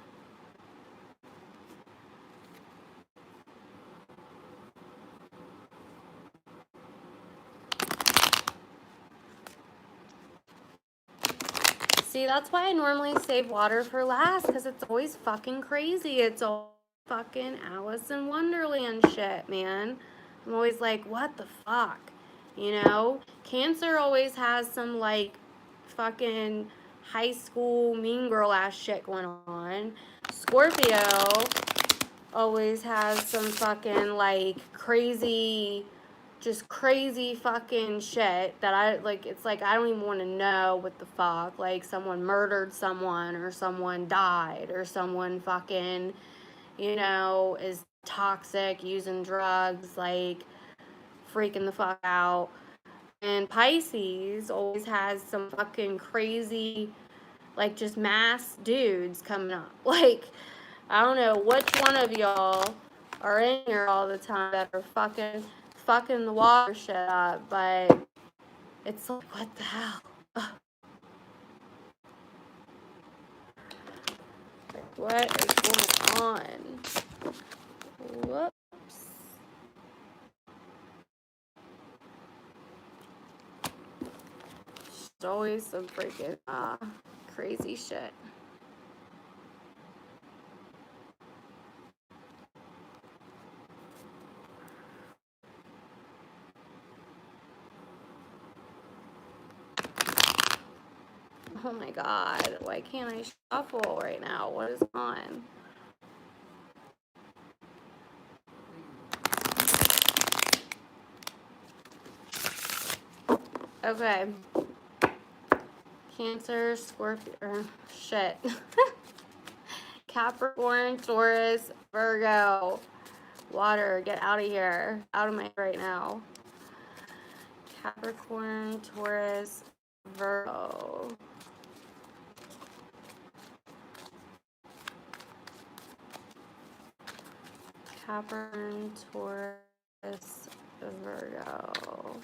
S1: See, that's why I normally save water for last, because it's always fucking crazy. It's all fucking Alice in Wonderland shit, man. I'm always like, what the fuck? You know? Cancer always has some, like, fucking high school mean girl ass shit going on. Scorpio always has some fucking, like, crazy, just crazy fucking shit that I, like, it's like, I don't even want to know what the fuck. Like, someone murdered someone, or someone died, or someone fucking, you know, is toxic, using drugs, like, freaking the fuck out. And Pisces always has some fucking crazy, like, just mass dudes coming up. Like, I don't know which one of y'all are in here all the time that are fucking the water shit up, but it's like, what the hell? Ugh. Like, what is going on? Whoops. It's always some freaking crazy shit. Oh my god, why can't I shuffle right now? What is on? Okay. Cancer, Scorpio, shit. Capricorn, Taurus, Virgo. Water, get out of here. Out of my right now. Capricorn, Taurus, Virgo. Capricorn, Taurus, Virgo.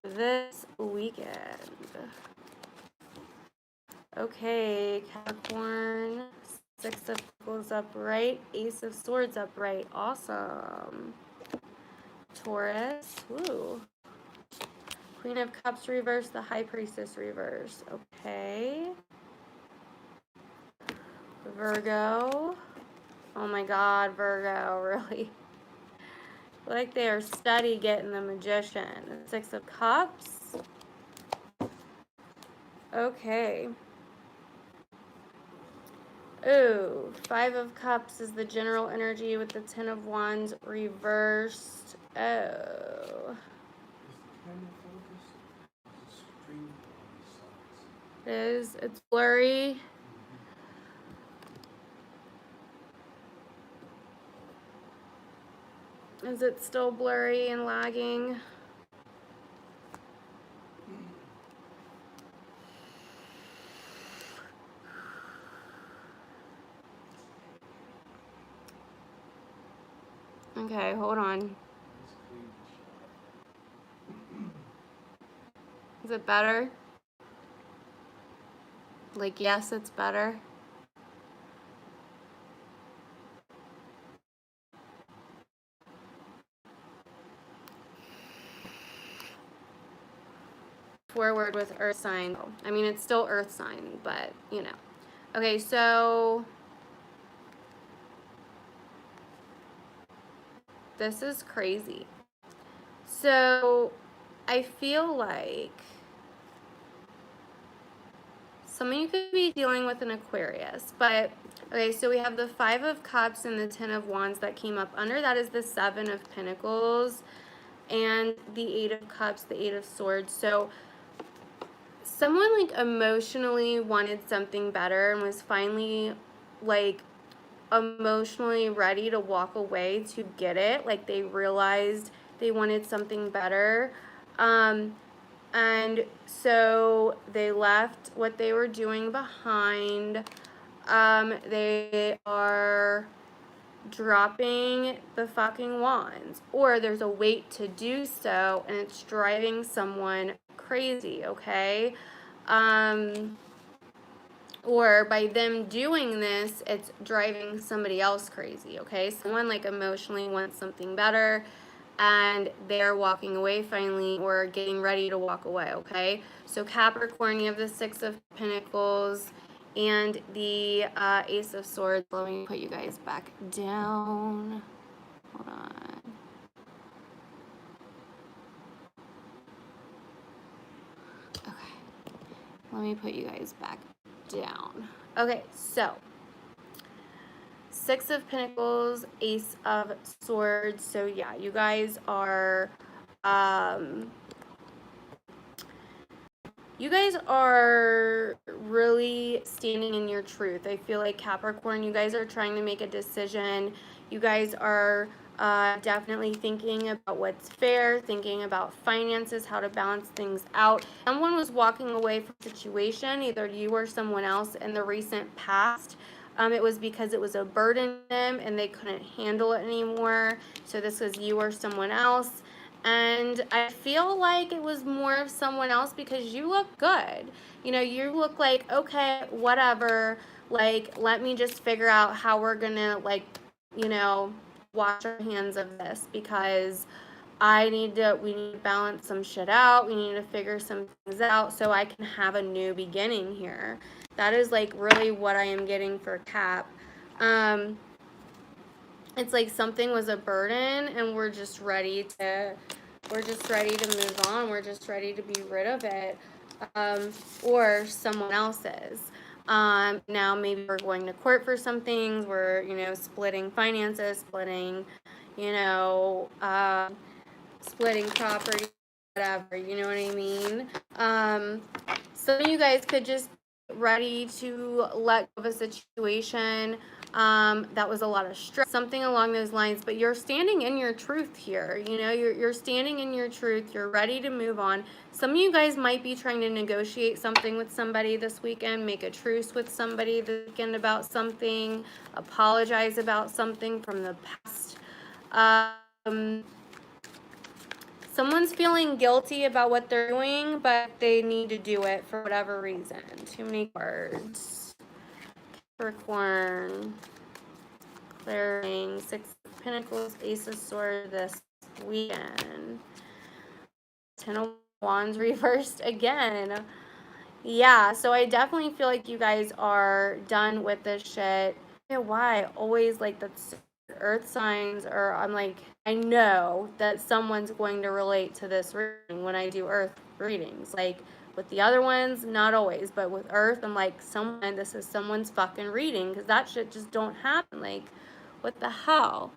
S1: This weekend. Okay, Capricorn, Six of Pentacles upright, Ace of Swords upright. Awesome. Taurus, woo. Queen of Cups reverse, the High Priestess reverse. Okay. Virgo. Oh my god, Virgo, really. Like they are steady getting the Magician. Six of Cups. Okay. Ooh, Five of Cups is the general energy with the Ten of Wands reversed. Oh. It is. It's blurry. Is it still blurry and lagging? Okay, hold on. Is it better? Like, yes, it's better. Forward with earth sign. I mean, it's still earth sign, but, you know. Okay, so this is crazy. So I feel like some of you could be dealing with an Aquarius, but okay, so we have the Five of Cups and the Ten of Wands that came up. Under that is the Seven of Pentacles and the Eight of Cups, the Eight of Swords. So someone like emotionally wanted something better and was finally like emotionally ready to walk away to get it. Like they realized they wanted something better. And so they left what they were doing behind. They are dropping the fucking wands, or there's a weight to do so, and it's driving someone crazy, okay? Or by them doing this, it's driving somebody else crazy, okay? Someone like emotionally wants something better, and they're walking away finally, or getting ready to walk away, okay? So Capricorn, you have the Six of Pentacles and the Ace of Swords. Let me put you guys back down. Hold on. Okay. Let me put you guys back down. Okay, so Six of Pentacles, Ace of Swords. So yeah, you guys are really standing in your truth. I feel like Capricorn, you guys are trying to make a decision. You guys are definitely thinking about what's fair, thinking about finances, how to balance things out. Someone was walking away from a situation, either you or someone else in the recent past. It was because it was a burden to them and they couldn't handle it anymore. So this was you or someone else. And I feel like it was more of someone else because you look good. You know, you look like, okay, whatever. Like, let me just figure out how we're gonna, like, you know, wash our hands of this because we need to balance some shit out. We need to figure some things out so I can have a new beginning here. That is like really what I am getting for Cap. It's like something was a burden and we're just ready to move on. We're just ready to be rid of it. Or someone else's. Now maybe we're going to court for some things. We're, you know, splitting finances, splitting, you know, splitting property, whatever, you know what I mean? Some of you guys could just be ready to let go of a situation that was a lot of stress, something along those lines, but you're standing in your truth here. You know, you're standing in your truth. You're ready to move on. Some of you guys might be trying to negotiate something with somebody this weekend, make a truce with somebody this weekend about something, apologize about something from the past. Someone's feeling guilty about what they're doing, but they need to do it for whatever reason. Too many cards. Capricorn. Clearing. Six of Pentacles, Ace of Swords this weekend. Ten of Wands reversed again. Yeah, so I definitely feel like you guys are done with this shit. I don't know why I always like that's earth signs, or I'm like, I know that someone's going to relate to this reading when I do earth readings. Like with the other ones, not always, but with earth, I'm like, this is someone's fucking reading, because that shit just don't happen. Like, what the hell?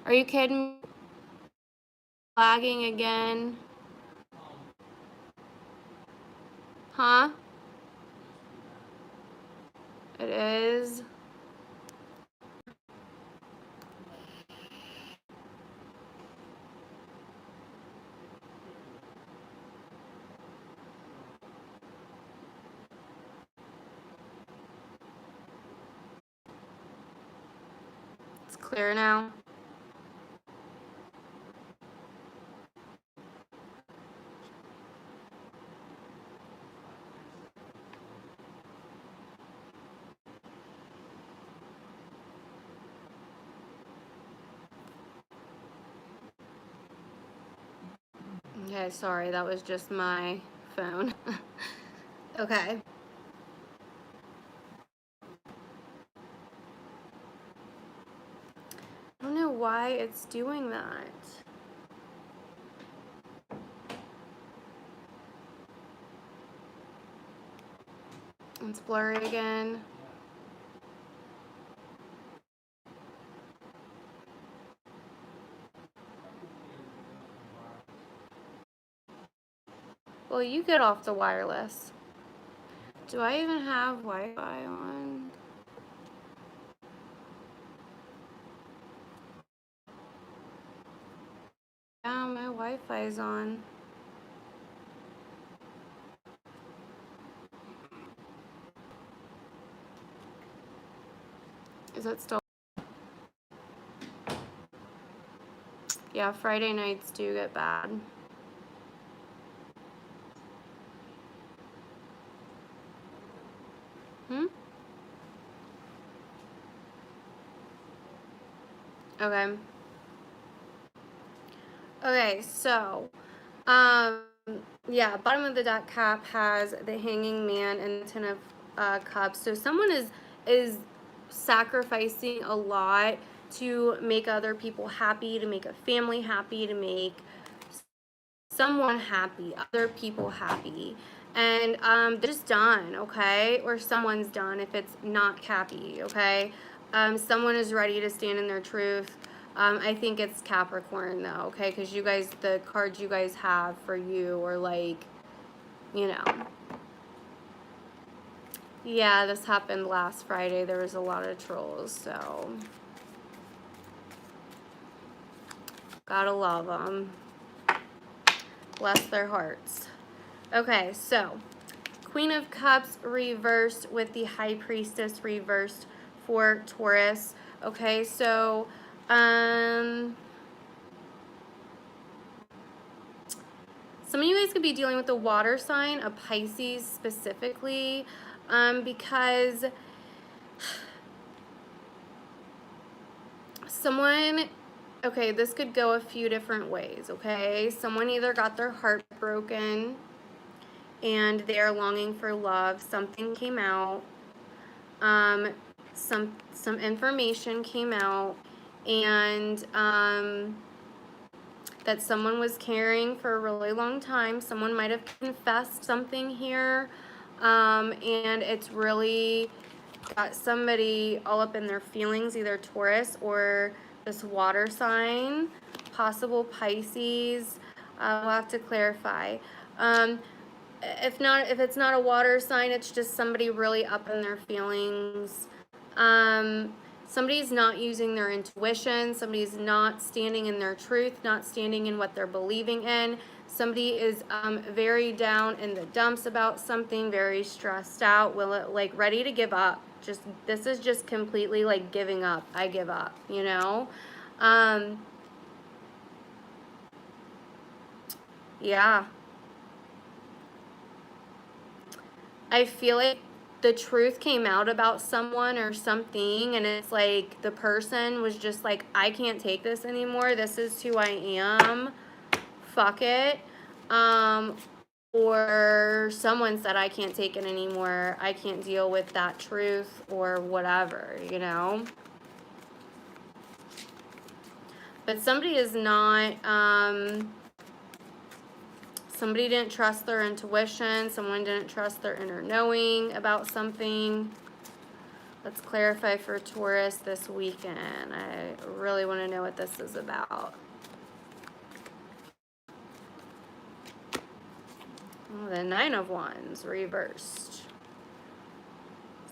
S1: Are you kidding me? Lagging again? Huh? It is. It's clear now. Okay, sorry, that was just my phone. Okay. I don't know why it's doing that. It's blurry again. Well, you get off the wireless. Do I even have Wi-Fi on? Yeah, my Wi-Fi's on. Is it still? Yeah, Friday nights do get bad. Okay. Okay, so, yeah, bottom of the deck cap has the Hanging Man and the Ten of Cups. So someone is sacrificing a lot to make other people happy, to make a family happy, to make someone happy, other people happy. And they're just done, okay? Or someone's done if it's not Cappy, okay? Someone is ready to stand in their truth. I think it's Capricorn though, okay? Because you guys, the cards you guys have for you are like, you know. Yeah, this happened last Friday. There was a lot of trolls, so. Gotta love them. Bless their hearts. Okay, so Queen of Cups reversed with the High Priestess reversed for Taurus. Okay, so some of you guys could be dealing with a water sign, a Pisces specifically, because someone, okay, this could go a few different ways, okay? Someone either got their heart broken and they are longing for love. Something came out. Some information came out, and that someone was carrying for a really long time. Someone might have confessed something here, and it's really got somebody all up in their feelings, either Taurus or this water sign, possible Pisces. We'll have to clarify. If it's not a water sign, it's just somebody really up in their feelings. Somebody's not using their intuition. Somebody's not standing in their truth, not standing in what they're believing in. Somebody is very down in the dumps about something, very stressed out, like ready to give up. This is just completely like giving up. I give up, you know? Yeah. I feel like the truth came out about someone or something, and it's like the person was just like, I can't take this anymore. This is who I am. Fuck it. Or someone said, I can't take it anymore. I can't deal with that truth or whatever, you know? But somebody is not, somebody didn't trust their intuition. Someone didn't trust their inner knowing about something. Let's clarify for Taurus this weekend. I really want to know what this is about. Oh, the Nine of Wands reversed.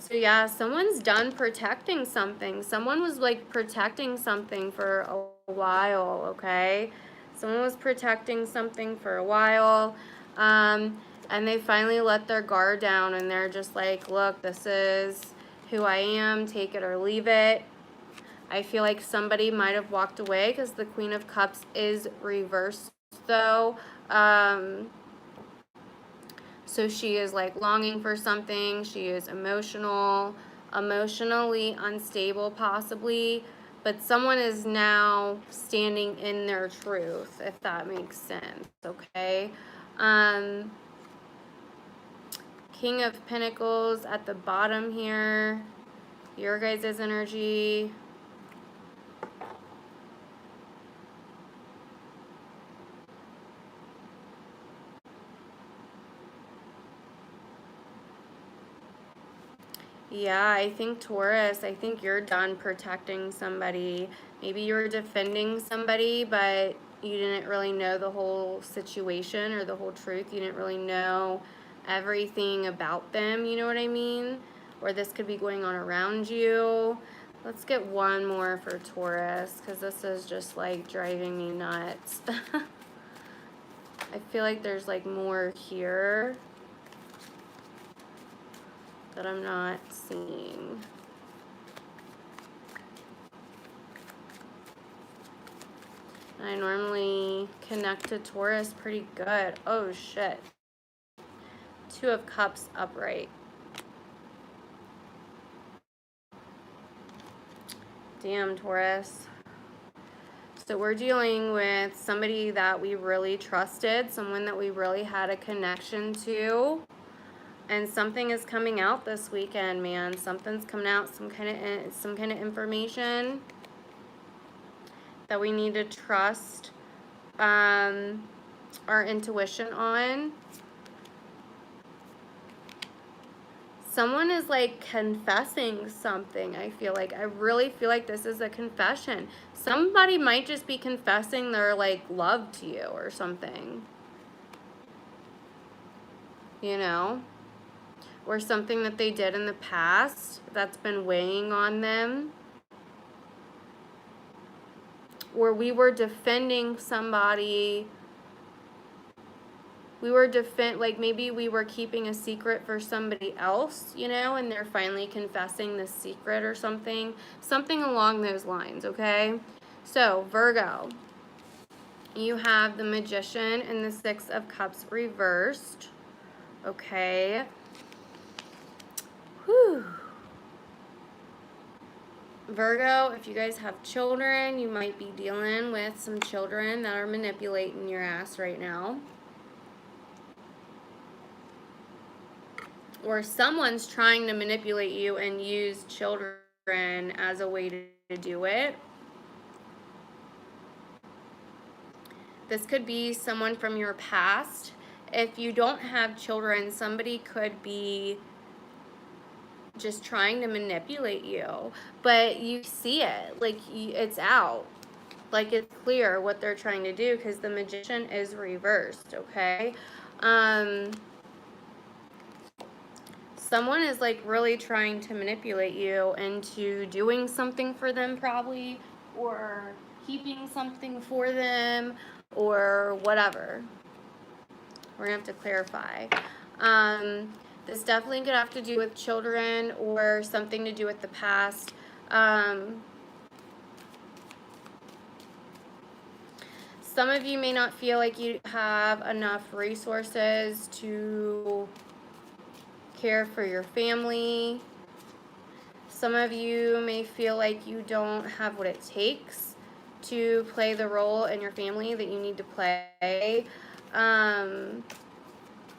S1: So yeah, someone's done protecting something. Someone was like protecting something for a while, okay? Someone was protecting something for a while, and they finally let their guard down, and they're just like, look, this is who I am, take it or leave it. I feel like somebody might have walked away because the Queen of Cups is reversed, though. So she is like longing for something. She is emotionally unstable possibly, but someone is now standing in their truth, if that makes sense, okay? King of Pentacles at the bottom here. Your guys' energy. Yeah, I think Taurus, I think you're done protecting somebody. Maybe you were defending somebody, but you didn't really know the whole situation or the whole truth. You didn't really know everything about them, you know what I mean? Or this could be going on around you. Let's get one more for Taurus, because this is just like driving me nuts. I feel like there's like more here that I'm not seeing. I normally connect to Taurus pretty good. Oh shit. Two of Cups upright. Damn, Taurus. So we're dealing with somebody that we really trusted, someone that we really had a connection to. And something is coming out this weekend, man. Something's coming out, some kind of information. that we need to trust our intuition on. Someone is like confessing something, I feel like. I really feel like this is a confession. Somebody might just be confessing their like love to you or something. You know? Or something that they did in the past that's been weighing on them. Or we were defending somebody. We were like maybe we were keeping a secret for somebody else, you know, and they're finally confessing the secret or something. Something along those lines, okay? So, Virgo, you have the Magician and the Six of Cups reversed, okay? Whew. Virgo, if you guys have children, you might be dealing with some children that are manipulating your ass right now. Or someone's trying to manipulate you and use children as a way to do it. This could be someone from your past. If you don't have children, somebody could be just trying to manipulate you. But you see it, like it's out. Like it's clear what they're trying to do because the Magician is reversed, okay? Someone is like really trying to manipulate you into doing something for them probably, or keeping something for them, or whatever. We're gonna have to clarify. This definitely could have to do with children or something to do with the past. Some of you may not feel like you have enough resources to care for your family. Some of you may feel like you don't have what it takes to play the role in your family that you need to play.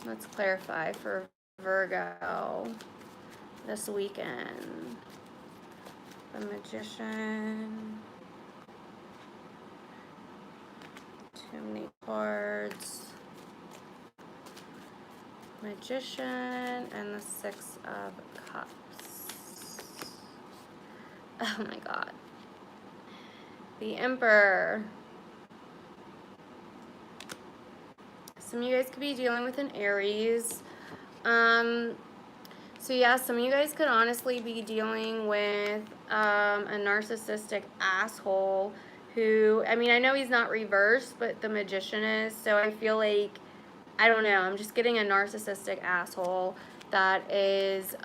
S1: Let's clarify for Virgo this weekend. The Magician. Too many cards. Magician and the Six of Cups. Oh my God. The Emperor. Some of you guys could be dealing with an Aries. So yeah, some of you guys could honestly be dealing with a narcissistic asshole who, I mean, I know he's not reversed, but the Magician is, so I feel like, I don't know, I'm just getting a narcissistic asshole that is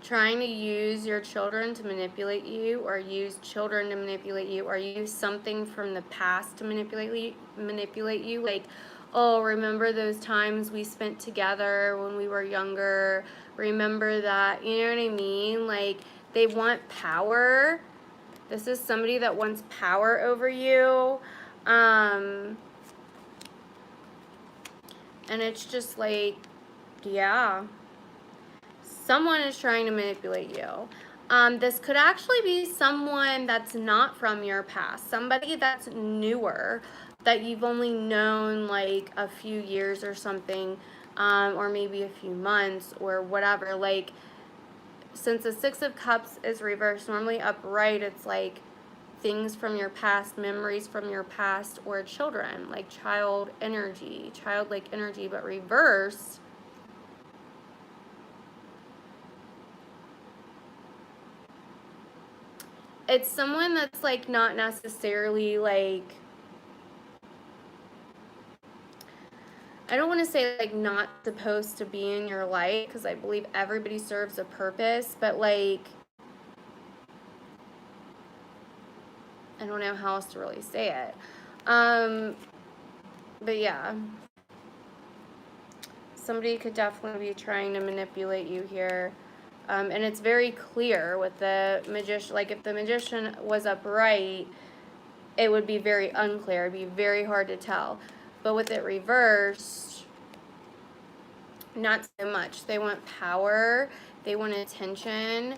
S1: trying to use your children to manipulate you, or use children to manipulate you, or use something from the past to manipulate you. Like, oh, remember those times we spent together when we were younger? Remember that, you know what I mean? Like, they want power. This is somebody that wants power over you. And it's just like, yeah. Someone is trying to manipulate you. This could actually be someone that's not from your past. Somebody that's newer, that you've only known like a few years or something, or maybe a few months or whatever. Like, since the Six of Cups is reversed, normally upright, it's like things from your past, memories from your past, or children, like child energy, childlike energy, but reversed. It's someone that's like not necessarily like, I don't want to say like not supposed to be in your life, because I believe everybody serves a purpose, but like, I don't know how else to really say it. But yeah, somebody could definitely be trying to manipulate you here. And it's very clear with the Magician. Like, if the Magician was upright, it would be very unclear. It'd be very hard to tell. But with it reversed, not so much. They want power. They want attention.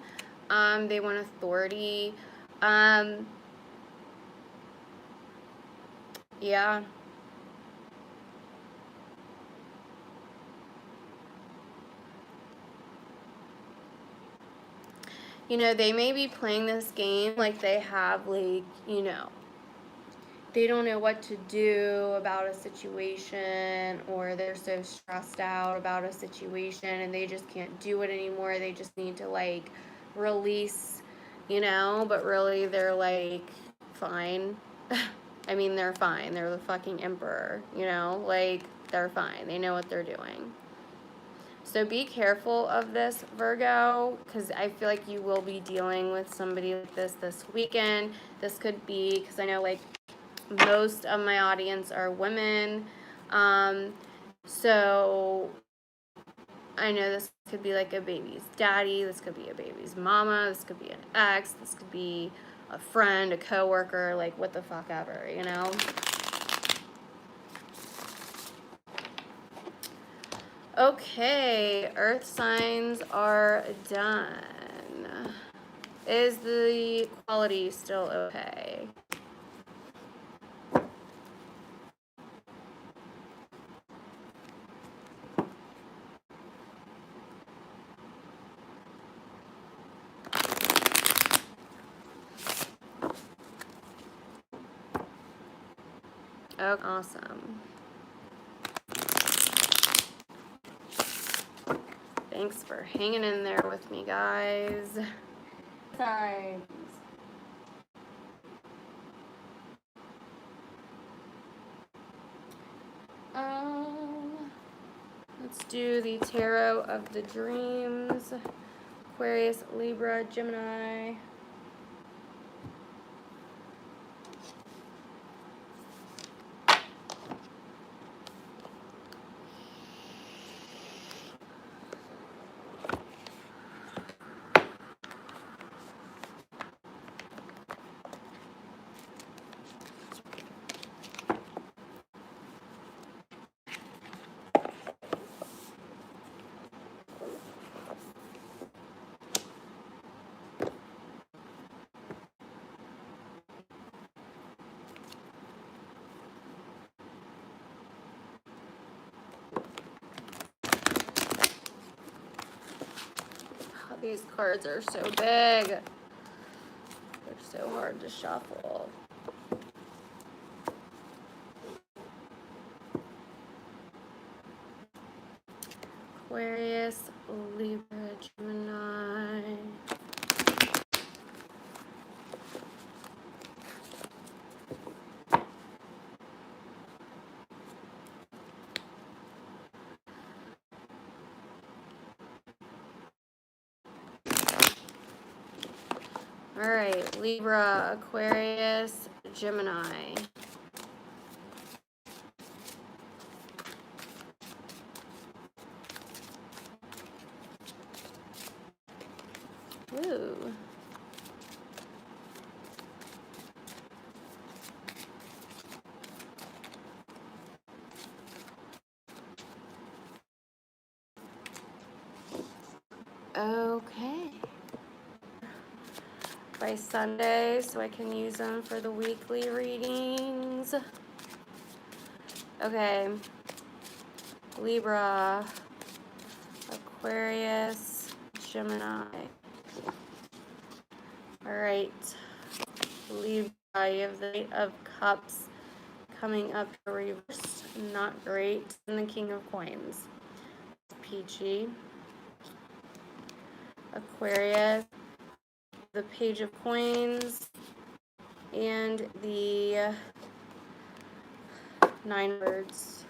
S1: They want authority. Yeah. You know, they may be playing this game like they have, like, you know, they don't know what to do about a situation, or they're so stressed out about a situation and they just can't do it anymore. They just need to, like, release, you know, but really they're, like, fine. I mean, they're fine. They're the fucking emperor, you know? Like, they're fine. They know what they're doing. So be careful of this, Virgo, because I feel like you will be dealing with somebody like this weekend. This could be, because I know, like, most of my audience are women. So I know this could be like a baby's daddy. This could be a baby's mama. This could be an ex. This could be a friend, a coworker, like what the fuck ever, you know? Okay, earth signs are done. Is the quality still okay? Oh, awesome. Thanks for hanging in there with me, guys. Signs. Let's do the Tarot of the Dreams. Aquarius, Libra, Gemini. Oh, these cards are so big. They're so hard to shuffle. Aquarius, Libra, Gemini. All right, Libra, Aquarius, Gemini. Ooh. Okay. By Sunday, so I can use them for the weekly readings. Okay. Libra, Aquarius, Gemini. All right. Libra, you have the Eight of Cups coming up reversed. Not great. And the King of Coins. Peachy. Aquarius, the Page of Coins, and the Nine Birds.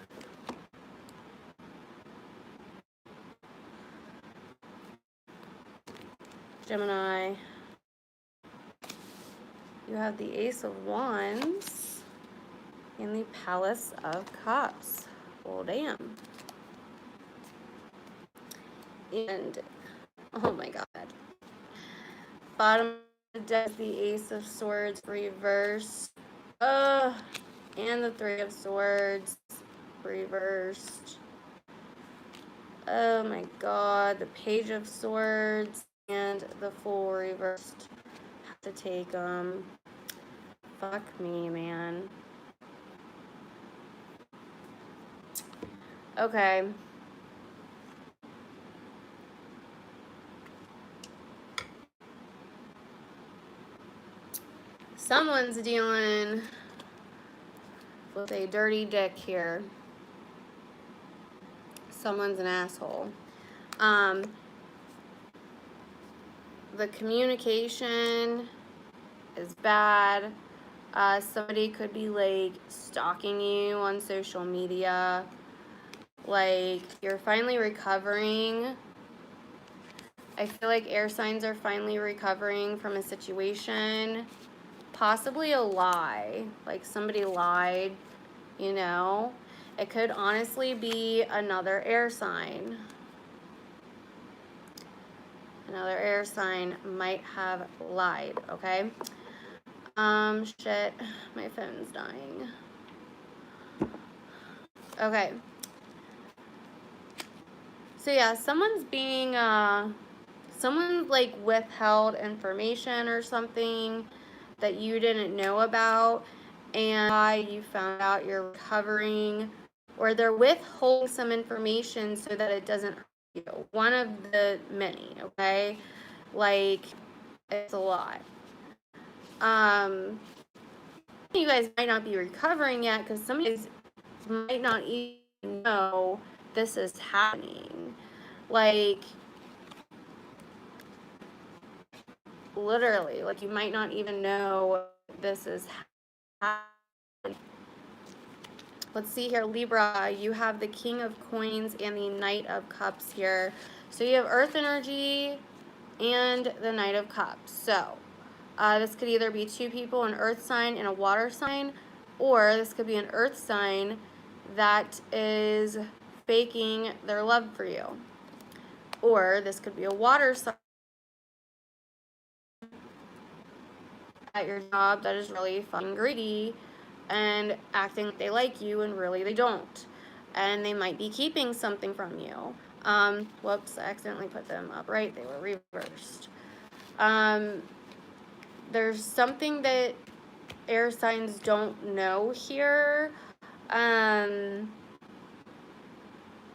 S1: Gemini, you have the Ace of Wands and the Palace of Cups. Well, damn. And, oh my god. Bottom of the deck, the Ace of Swords reversed. And the Three of Swords reversed. Oh my god, the Page of Swords and the full reversed. Have to take them. Fuck me, man. Okay. Someone's dealing with a dirty dick here. Someone's an asshole. The communication is bad. Somebody could be like stalking you on social media. Like, you're finally recovering. I feel like air signs are finally recovering from a situation. Possibly a lie. Like, somebody lied, you know? It could honestly be another air sign. Another air sign might have lied, okay? Shit. My phone's dying. Okay. So yeah, someone's being, someone like withheld information or something that you didn't know about, and why you found out you're recovering, or they're withholding some information so that it doesn't hurt you. One of the many, okay? Like, it's a lot. You guys might not be recovering yet because some of you guys might not even know this is happening. Like, literally, like, you might not even know this is happening. Let's see here, Libra, you have the King of Coins and the Knight of Cups here. So you have Earth energy and the Knight of Cups. So this could either be two people, an Earth sign and a water sign, or this could be an Earth sign that is faking their love for you. Or this could be a water sign at your job that is really fucking greedy and acting like they like you and really they don't. And they might be keeping something from you. Whoops, I accidentally put them upright. They were reversed. There's something that air signs don't know here. And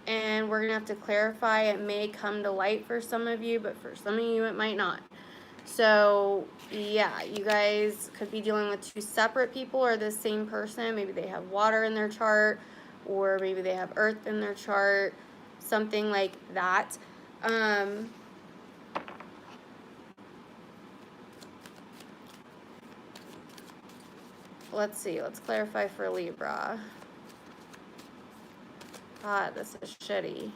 S1: we're going to have to clarify. It may come to light for some of you, but for some of you it might not. So, yeah, you guys could be dealing with two separate people or the same person. Maybe they have water in their chart, or maybe they have earth in their chart, something like that. Let's see. Let's clarify for Libra. God, this is shitty.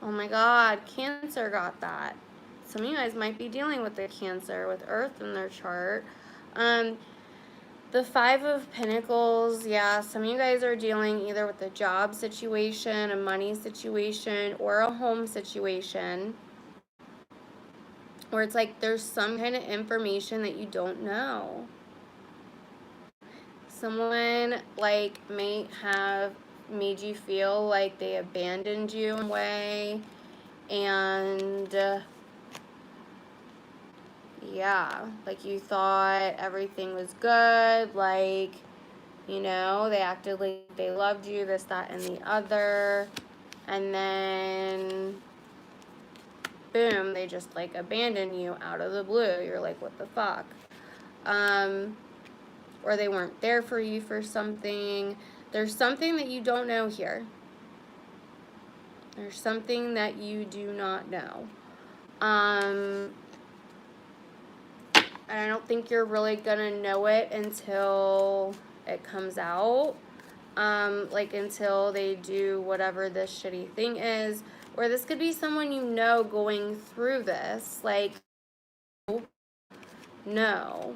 S1: Oh my God, Cancer got that. Some of you guys might be dealing with the Cancer with Earth in their chart. The Five of Pentacles, yeah, some of you guys are dealing either with a job situation, a money situation, or a home situation. Where it's like there's some kind of information that you don't know. Someone like may have made you feel like they abandoned you in a way, and yeah, like you thought everything was good, like, you know, they acted like they loved you, this, that, and the other, and then boom, they just like abandon you out of the blue. You're like, what the fuck? Or they weren't there for you for something. There's something that you don't know here. There's something that you do not know. And I don't think you're really gonna know it until it comes out. Like until they do whatever this shitty thing is. Or this could be someone you know going through this. Like, no.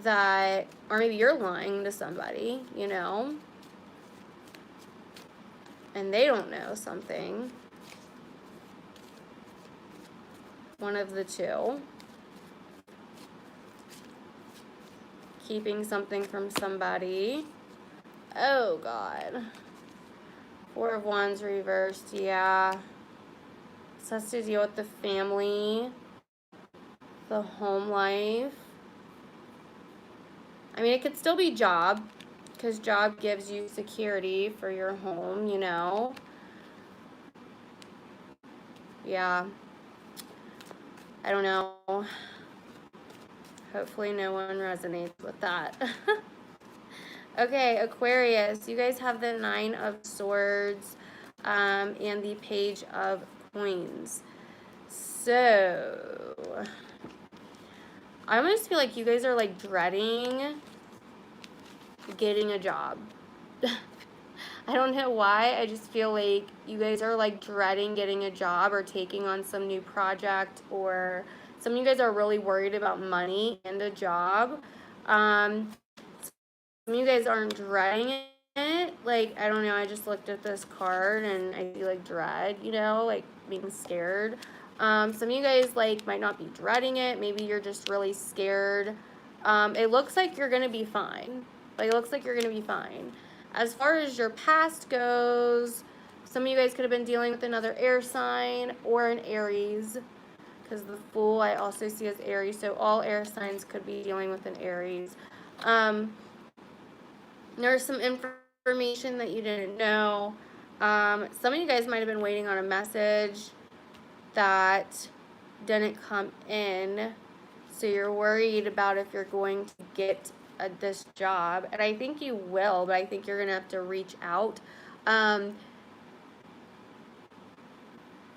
S1: That, or maybe you're lying to somebody, you know, and they don't know something. One of the two. Keeping something from somebody. Oh, God. Four of Wands reversed, yeah. This has to deal with the family, the home life. I mean, it could still be job, because job gives you security for your home, you know. Yeah. I don't know. Hopefully no one resonates with that. Okay, Aquarius, you guys have the Nine of Swords and the Page of Coins. So, I almost feel like you guys are like dreading getting a job. I don't know why, I just feel like you guys are like dreading getting a job or taking on some new project, or some of you guys are really worried about money and a job. Some of you guys aren't dreading it. Like, I don't know, I just looked at this card and I feel like dread, you know, like being scared. Some of you guys like might not be dreading it. Maybe you're just really scared. It looks like you're going to be fine. Like, it looks like you're going to be fine. As far as your past goes, some of you guys could have been dealing with another air sign or an Aries, because the Fool I also see as Aries, so all air signs could be dealing with an Aries. There's some information that you didn't know. Some of you guys might have been waiting on a message that didn't come in, so you're worried about if you're going to get this job, and I think you will, but I think you're gonna have to reach out.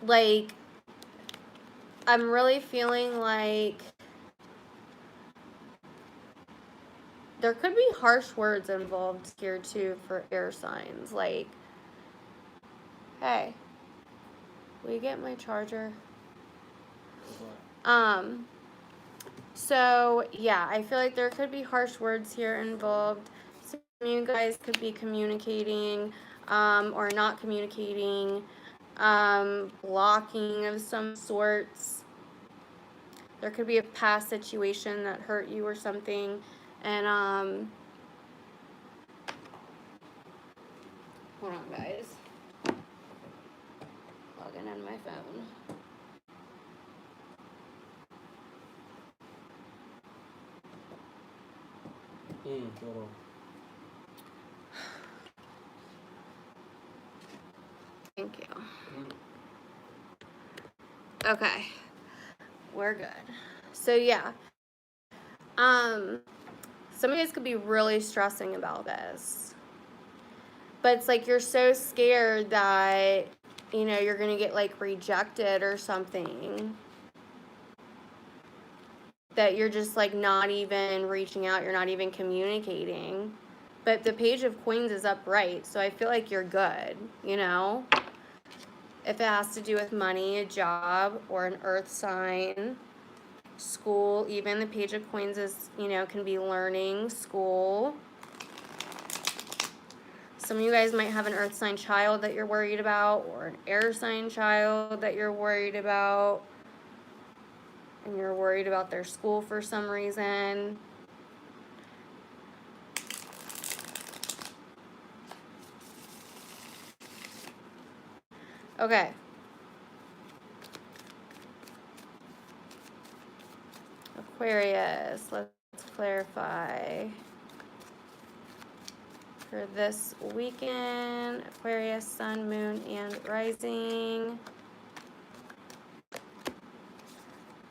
S1: Like, I'm really feeling like there could be harsh words involved here too for air signs. Like, hey, will you get my charger? So yeah, I feel like there could be harsh words here involved. Some of you guys could be communicating or not communicating, blocking of some sorts. There could be a past situation that hurt you or something, and hold on, guys. Logging in my phone.
S2: Hold on.
S1: Thank you. Okay. We're good. So yeah. Some of you guys could be really stressing about this. But it's like you're so scared that, you know, you're gonna get like rejected or something, that you're just like not even reaching out, you're not even communicating. But the Page of Coins is upright, so I feel like you're good, you know? If it has to do with money, a job, or an earth sign, school, even the Page of Coins is, you know, can be learning, school. Some of you guys might have an earth sign child that you're worried about, or an air sign child that you're worried about, and you're worried about their school for some reason. Okay. Aquarius, let's clarify. For this weekend, Aquarius, Sun, Moon, and Rising.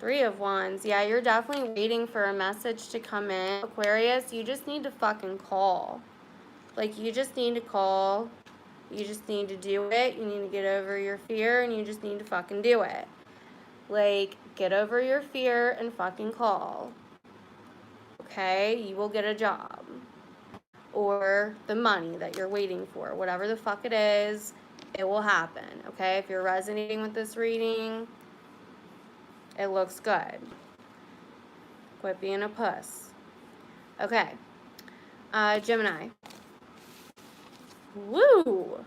S1: Three of Wands. Yeah, you're definitely waiting for a message to come in. Aquarius, you just need to fucking call. Like, you just need to call. You just need to do it. You need to get over your fear, and you just need to fucking do it. Like, get over your fear and fucking call. Okay? You will get a job. Or the money that you're waiting for. Whatever the fuck it is, it will happen. Okay? If you're resonating with this reading, it looks good. Quit being a puss. Okay. Gemini. Woo!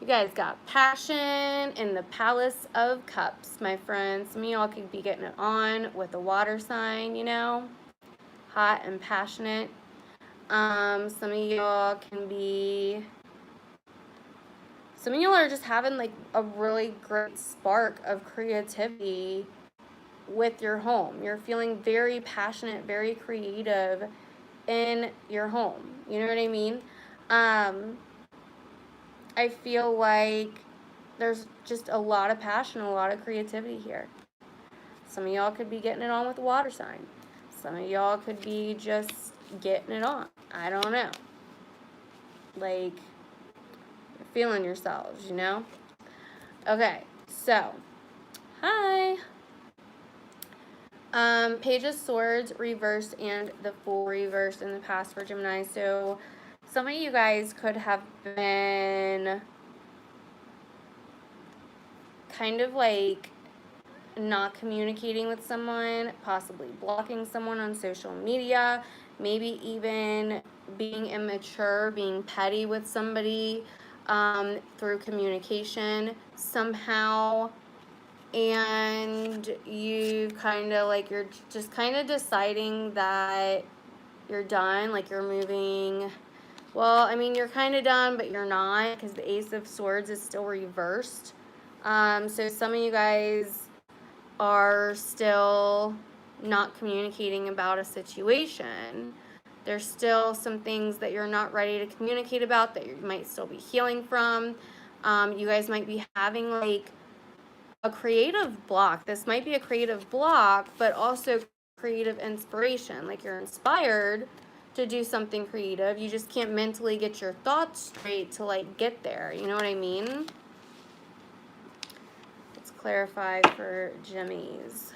S1: You guys got passion in the Palace of Cups, my friends. Some of y'all could be getting it on with a water sign, you know? Hot and passionate. Some of y'all are just having like a really great spark of creativity with your home. You're feeling very passionate, very creative in your home. You know what I mean? I feel like there's just a lot of passion, a lot of creativity here. Some of y'all could be getting it on with the water sign. Some of y'all could be just getting it on. I don't know. Like, you're feeling yourselves, you know? Okay, so, hi. Page of Swords reversed and the Fool reversed in the past for Gemini. So some of you guys could have been kind of like not communicating with someone, possibly blocking someone on social media, maybe even being immature, being petty with somebody through communication somehow. And you kind of like, you're just kind of deciding that you're done, like you're moving. Well, I mean, you're kind of done, but you're not, because the Ace of Swords is still reversed. So some of you guys are still not communicating about a situation. There's still some things that you're not ready to communicate about that you might still be healing from. You guys might be having like a creative block. This might be a creative block, but also creative inspiration. Like you're inspired to do something creative. You just can't mentally get your thoughts straight to like get there. You know what I mean? Let's clarify for Jimmy's.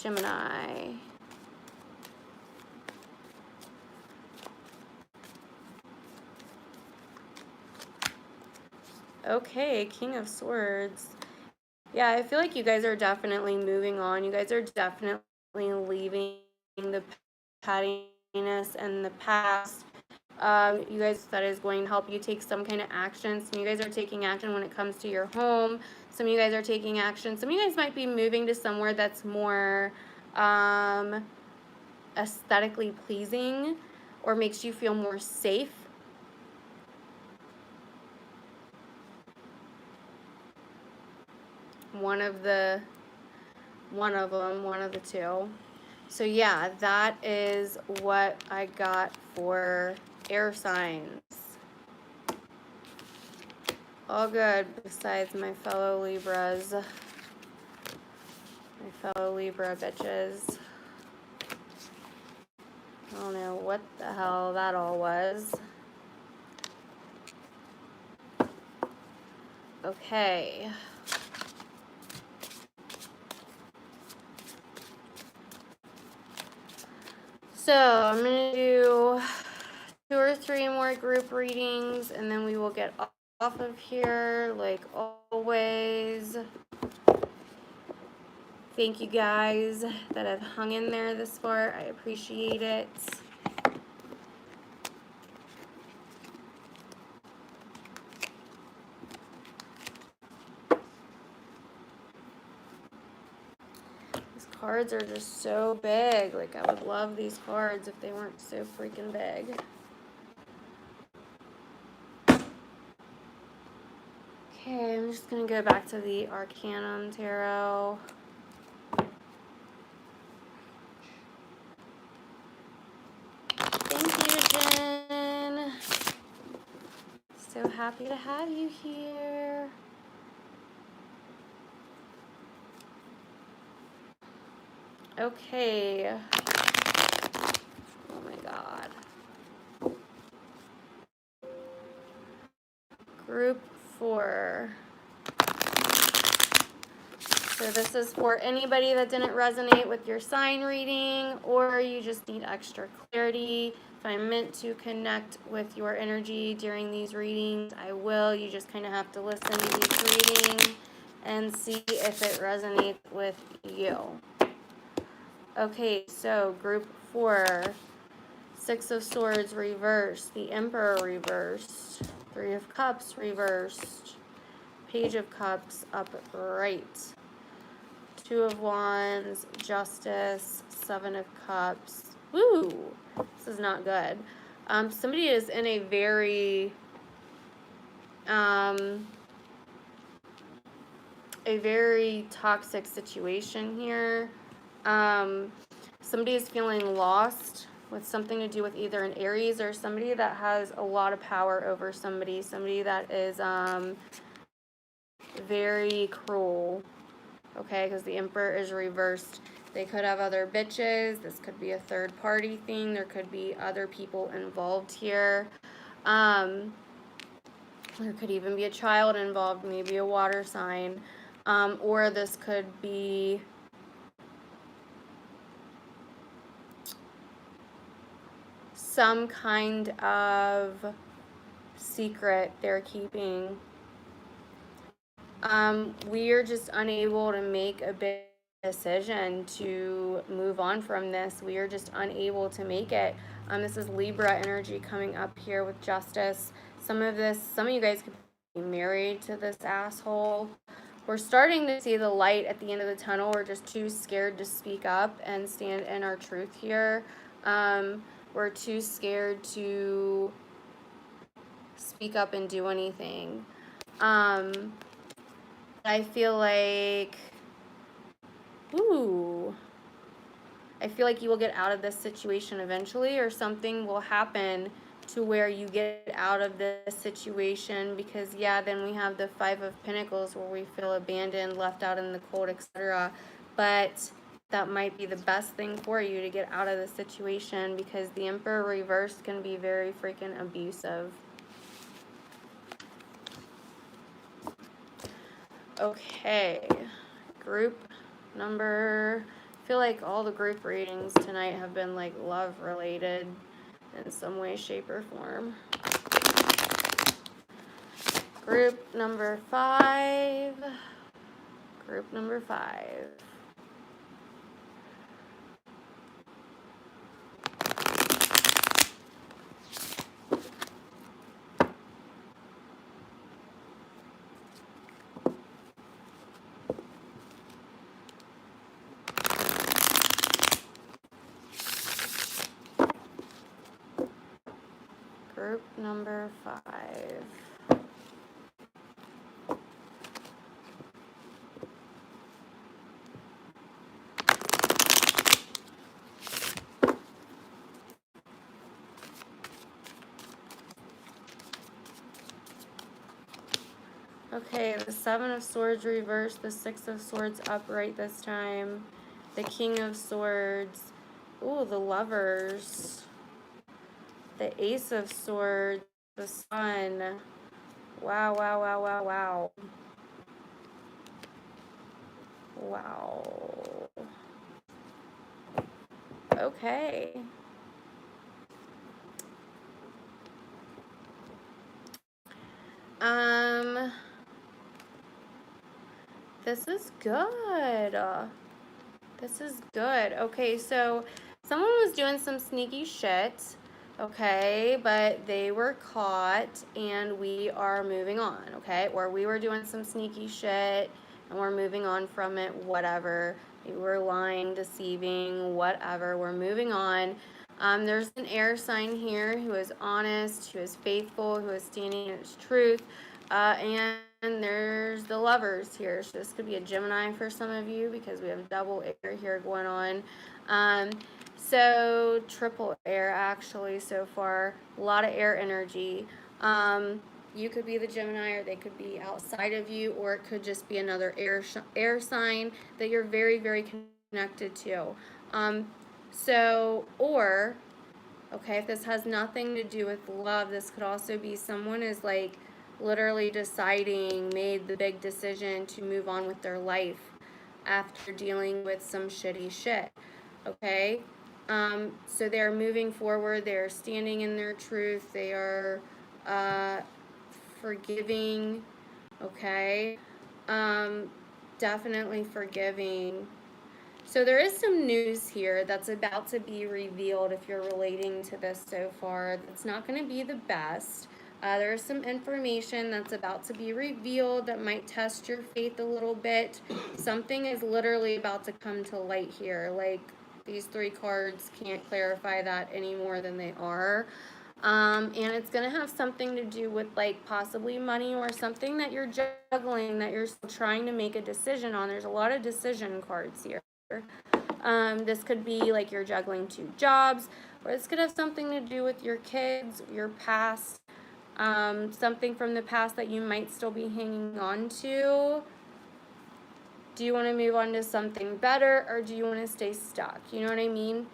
S1: Gemini. Okay, King of Swords. Yeah, I feel like you guys are definitely moving on. You guys are definitely leaving the pettiness and the past. You guys, that is going to help you take some kind of action. Some of you guys are taking action when it comes to your home. Some of you guys are taking action. Some of you guys might be moving to somewhere that's more aesthetically pleasing or makes you feel more safe. One of the two. So yeah, that is what I got for air signs. All good besides my fellow Libras. My fellow Libra bitches. I don't know what the hell that all was. Okay. So I'm going to do 2 or 3 more group readings, and then we will get off of here like always. Thank you guys that have hung in there this far. I appreciate it. These cards are just so big. Like, I would love these cards if they weren't so freaking big. Okay, I'm just going to go back to the Arcanum Tarot. Thank you, Jen. So happy to have you here. Okay. Oh my God. Group 4. So this is for anybody that didn't resonate with your sign reading, or you just need extra clarity. If I'm meant to connect with your energy during these readings, I will. You just kind of have to listen to each reading and see if it resonates with you. Okay, so group 4, 6 of Swords reversed, the Emperor reversed. Three of Cups reversed. Page of Cups upright. Two of Wands, Justice, Seven of Cups. Woo! This is not good. Somebody is in a very toxic situation here. Somebody is feeling lost with something to do with either an Aries or somebody that has a lot of power over somebody that is very cruel. Okay, because the Emperor is reversed. They could have other bitches. This could be a third party thing. There could be other people involved here. There could even be a child involved, maybe a water sign. Or this could be some kind of secret they're keeping. We are just unable to make a big decision to move on from this. We are just unable to make it. This is Libra energy coming up here with Justice. Some of you guys could be married to this asshole. We're starting to see the light at the end of the tunnel. We're just too scared to speak up and stand in our truth here. We're too scared to speak up and do anything. I feel like, I feel like you will get out of this situation eventually, or something will happen to where you get out of this situation, because yeah, then we have the Five of Pentacles where we feel abandoned, left out in the cold, etc. But that might be the best thing for you to get out of the situation, because the Emperor reversed can be very freaking abusive. Okay, group number, I feel like all the group readings tonight have been like love related in some way, shape, or form. Group number 5. Group number 5. Group number 5. Okay, the Seven of Swords reversed, the Six of Swords upright this time, the King of Swords, ooh, the Lovers, the Ace of Swords, the Sun. Wow, wow, wow, wow, wow. Wow. Okay. This is good. This is good. Okay, so someone was doing some sneaky shit, okay, but they were caught and we are moving on, okay? Or we were doing some sneaky shit and we're moving on from it, whatever. We were lying, deceiving, whatever. We're moving on. There's an air sign here who is honest, who is faithful, who is standing in its truth, and there's the Lovers here. So this could be a Gemini for some of you, because we have double air here going on. So triple air actually so far. A lot of air energy. You could be the Gemini, or they could be outside of you, or it could just be another air sign that you're very, very connected to. Okay, if this has nothing to do with love, this could also be someone is like literally made the big decision to move on with their life after dealing with some shitty shit. Okay, so they're moving forward, they're standing in their truth, they are forgiving, okay, definitely forgiving. So there is some news here that's about to be revealed if you're relating to this so far. It's not going to be the best. There's some information that's about to be revealed that might test your faith a little bit. Something is literally about to come to light here. Like, these 3 cards can't clarify that any more than they are. And it's going to have something to do with, like, possibly money or something that you're juggling, that you're still trying to make a decision on. There's a lot of decision cards here. This could be like you're juggling 2 jobs, or this could have something to do with your kids, your past, something from the past that you might still be hanging on to. Do you want to move on to something better, or do you want to stay stuck? You know what I mean?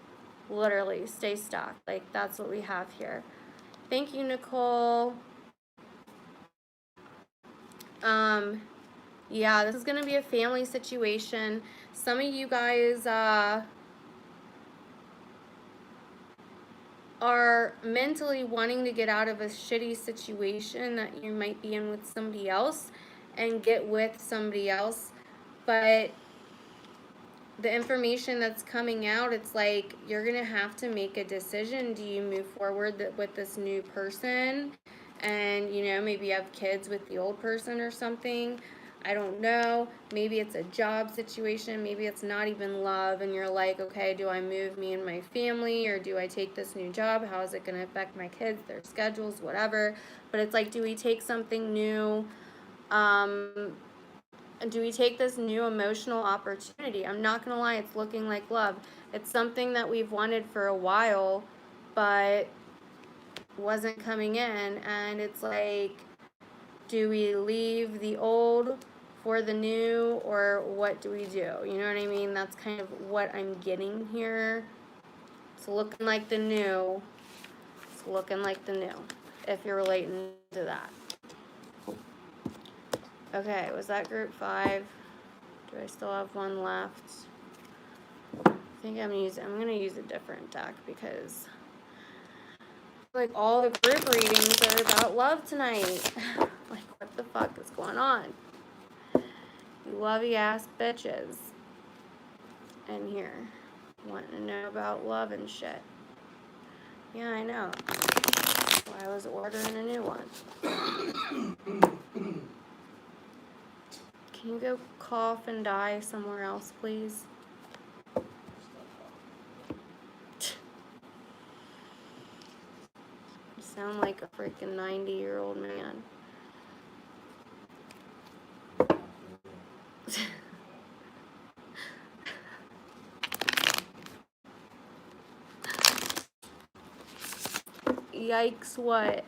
S1: Literally, stay stuck. Like, that's what we have here. Thank you, Nicole. Yeah, this is going to be a family situation. Some of you guys, are mentally wanting to get out of a shitty situation that you might be in with somebody else and get with somebody else, but the information that's coming out, it's like you're gonna have to make a decision. Do you move forward with this new person and, you know, maybe you have kids with the old person or something? I don't know. Maybe it's a job situation. Maybe it's not even love, and you're like, okay, do I move me and my family, or do I take this new job? How is it going to affect my kids, their schedules, whatever? But it's like, do we take something new? Do we take this new emotional opportunity? I'm not going to lie, it's looking like love. It's something that we've wanted for a while, but wasn't coming in, and it's like, do we leave the old for the new, or what do we do? You know what I mean? That's kind of what I'm getting here. It's looking like the new. It's looking like the new, if you're relating to that. Okay, was that group 5? Do I still have one left? I think I'm gonna use a different deck, because like all the group readings are about love tonight. Like, what the fuck is going on? You lovey ass bitches in here wanting to know about love and shit. Yeah, I know. That's why I was ordering a new one. Can you go cough and die somewhere else, please? You sound like a freaking 90-year-old man. Yikes, what?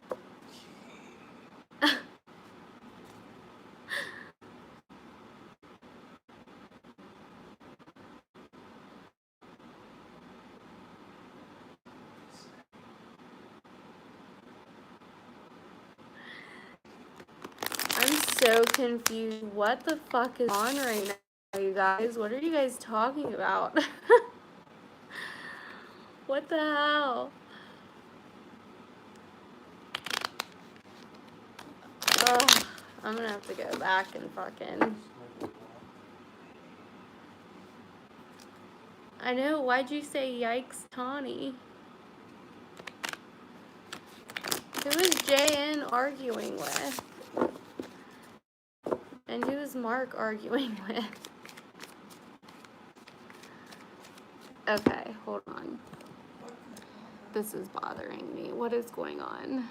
S1: I'm so confused. What the fuck is on right now, you guys? What are you guys talking about? What the hell? Ugh, I'm gonna have to go back and fucking... I know, why'd you say yikes, Tawny? Who is JN arguing with? And who is Mark arguing with? Okay, hold on. This is bothering me. What is going on?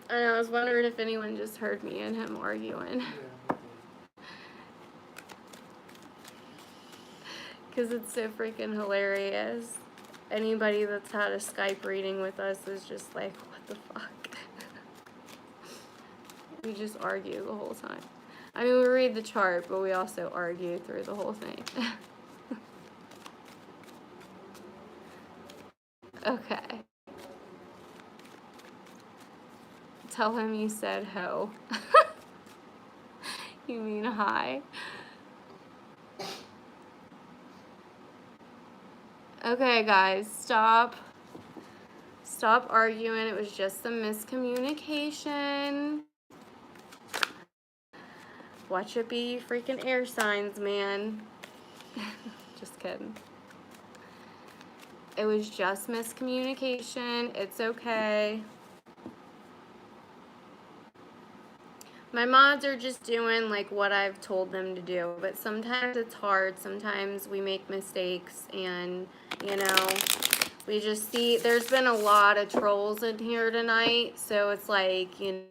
S1: I know, I was wondering if anyone just heard me and him arguing. because it's so freaking hilarious. Anybody that's had a Skype reading with us is just like, what the fuck? We just argue the whole time. I mean, we read the chart, but we also argue through the whole thing. Okay. Tell him you said ho. You mean hi. Okay, guys, stop arguing. It was just some miscommunication. Watch it be freaking air signs, man. Just kidding. It was just miscommunication. It's okay. My mods are just doing like what I've told them to do, but sometimes it's hard. Sometimes we make mistakes, and you know, we just see there's been a lot of trolls in here tonight, so it's like, you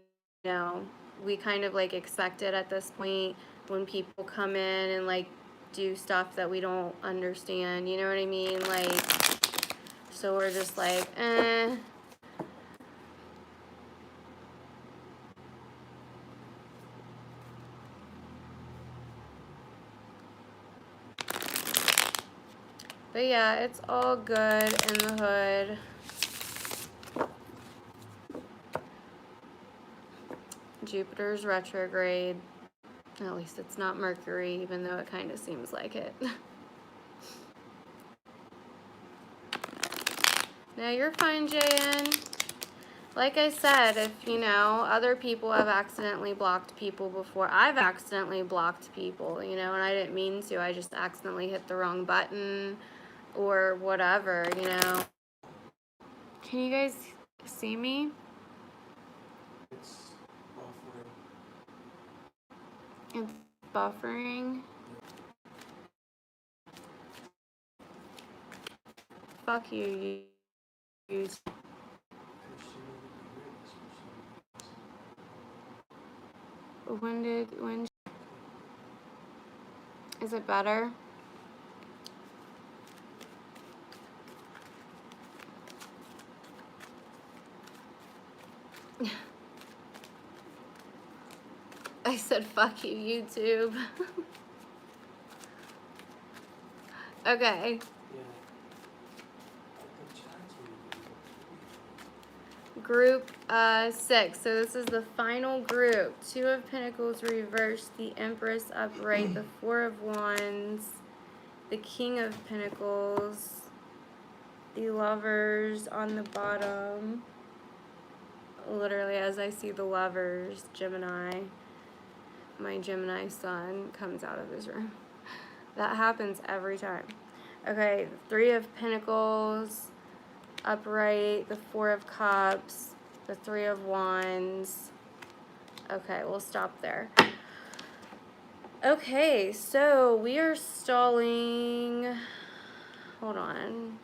S1: know, we kind of like expect it at this point when people come in and like do stuff that we don't understand, you know what I mean? Like, so we're just like, eh. But yeah, it's all good in the hood. Jupiter's retrograde. At least it's not Mercury, even though it kind of seems like it. No, you're fine, JN. Like I said, if, you know, other people have accidentally blocked people before. I've accidentally blocked people, you know, and I didn't mean to. I just accidentally hit the wrong button or whatever, you know. Can you guys see me?
S2: It's buffering.
S1: It's buffering. Fuck you, you. When is it better? I said, fuck you, YouTube. Okay. Group 6. So this is the final group. 2 of Pentacles reversed, the Empress upright, the 4 of Wands, the King of Pentacles, the Lovers on the bottom. Literally, as I see the Lovers, Gemini, my Gemini sun comes out of his room. That happens every time. Okay, 3 of Pentacles upright, the 4 of Cups, the 3 of Wands. Okay, we'll stop there. Okay, so we are stalling. Hold on.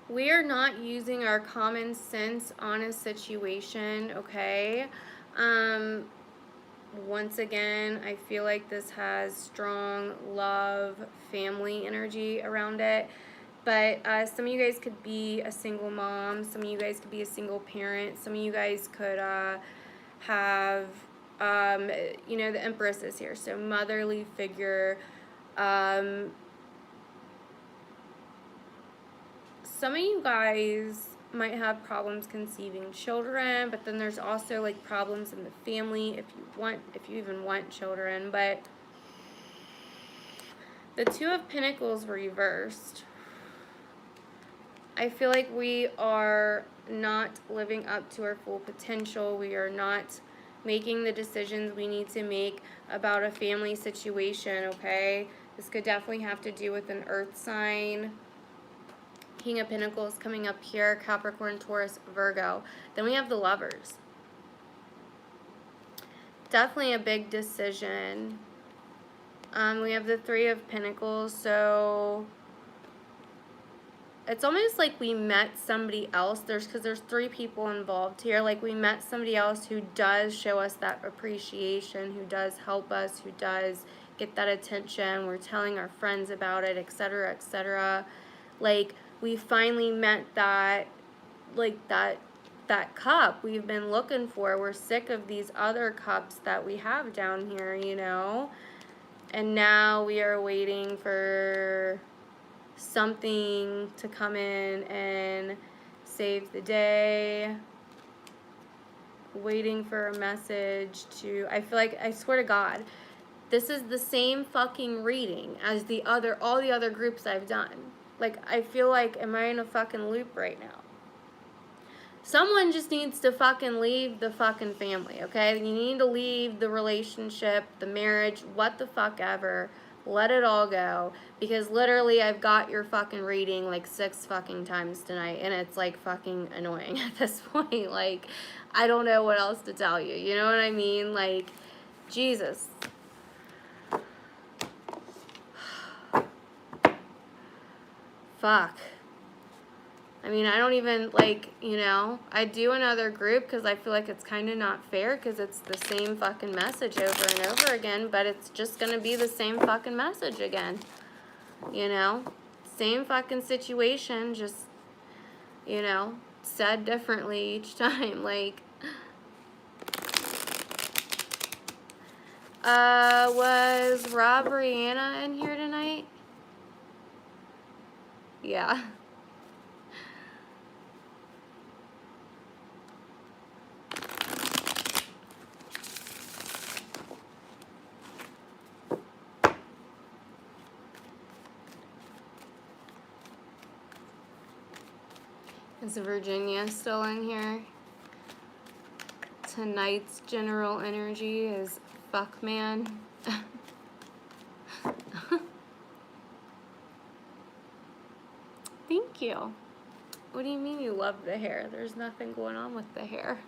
S1: We are not using our common sense on a situation, okay? Once again, I feel like this has strong love, family energy around it. But some of you guys could be a single mom. Some of you guys could be a single parent. Some of you guys could have, you know, the Empress is here. So motherly figure. Some of you guys might have problems conceiving children, but then there's also like problems in the family if you even want children. But the 2 of Pentacles reversed. I feel like we are not living up to our full potential. We are not making the decisions we need to make about a family situation, okay? This could definitely have to do with an earth sign. King of Pentacles coming up here, Capricorn, Taurus, Virgo. Then we have the Lovers. Definitely a big decision. We have the 3 of Pentacles, so it's almost like we met somebody else. Because there's 3 people involved here. Like, we met somebody else who does show us that appreciation, who does help us, who does get that attention. We're telling our friends about it, etc., etc. Like, we finally met that, like, that cup we've been looking for. We're sick of these other cups that we have down here, you know? And now we are waiting for something to come in and save the day. Waiting for a message to, I feel like, I swear to God, this is the same fucking reading as all the other groups I've done. Like, I feel like, am I in a fucking loop right now? Someone just needs to fucking leave the fucking family, okay? You need to leave the relationship, the marriage, what the fuck ever. Let it all go. Because literally, I've got your fucking reading like 6 fucking times tonight, and it's like fucking annoying at this point. Like, I don't know what else to tell you. You know what I mean? Like, Jesus. Fuck. I mean, I don't even, like, you know, I do another group because I feel like it's kind of not fair because it's the same fucking message over and over again, but it's just going to be the same fucking message again, you know? Same fucking situation, just, you know, said differently each time, like, was Rob Rihanna in here tonight? Yeah. Is Virginia still in here? Tonight's general energy is fuck man. Thank you. What do you mean you love the hair? There's nothing going on with the hair.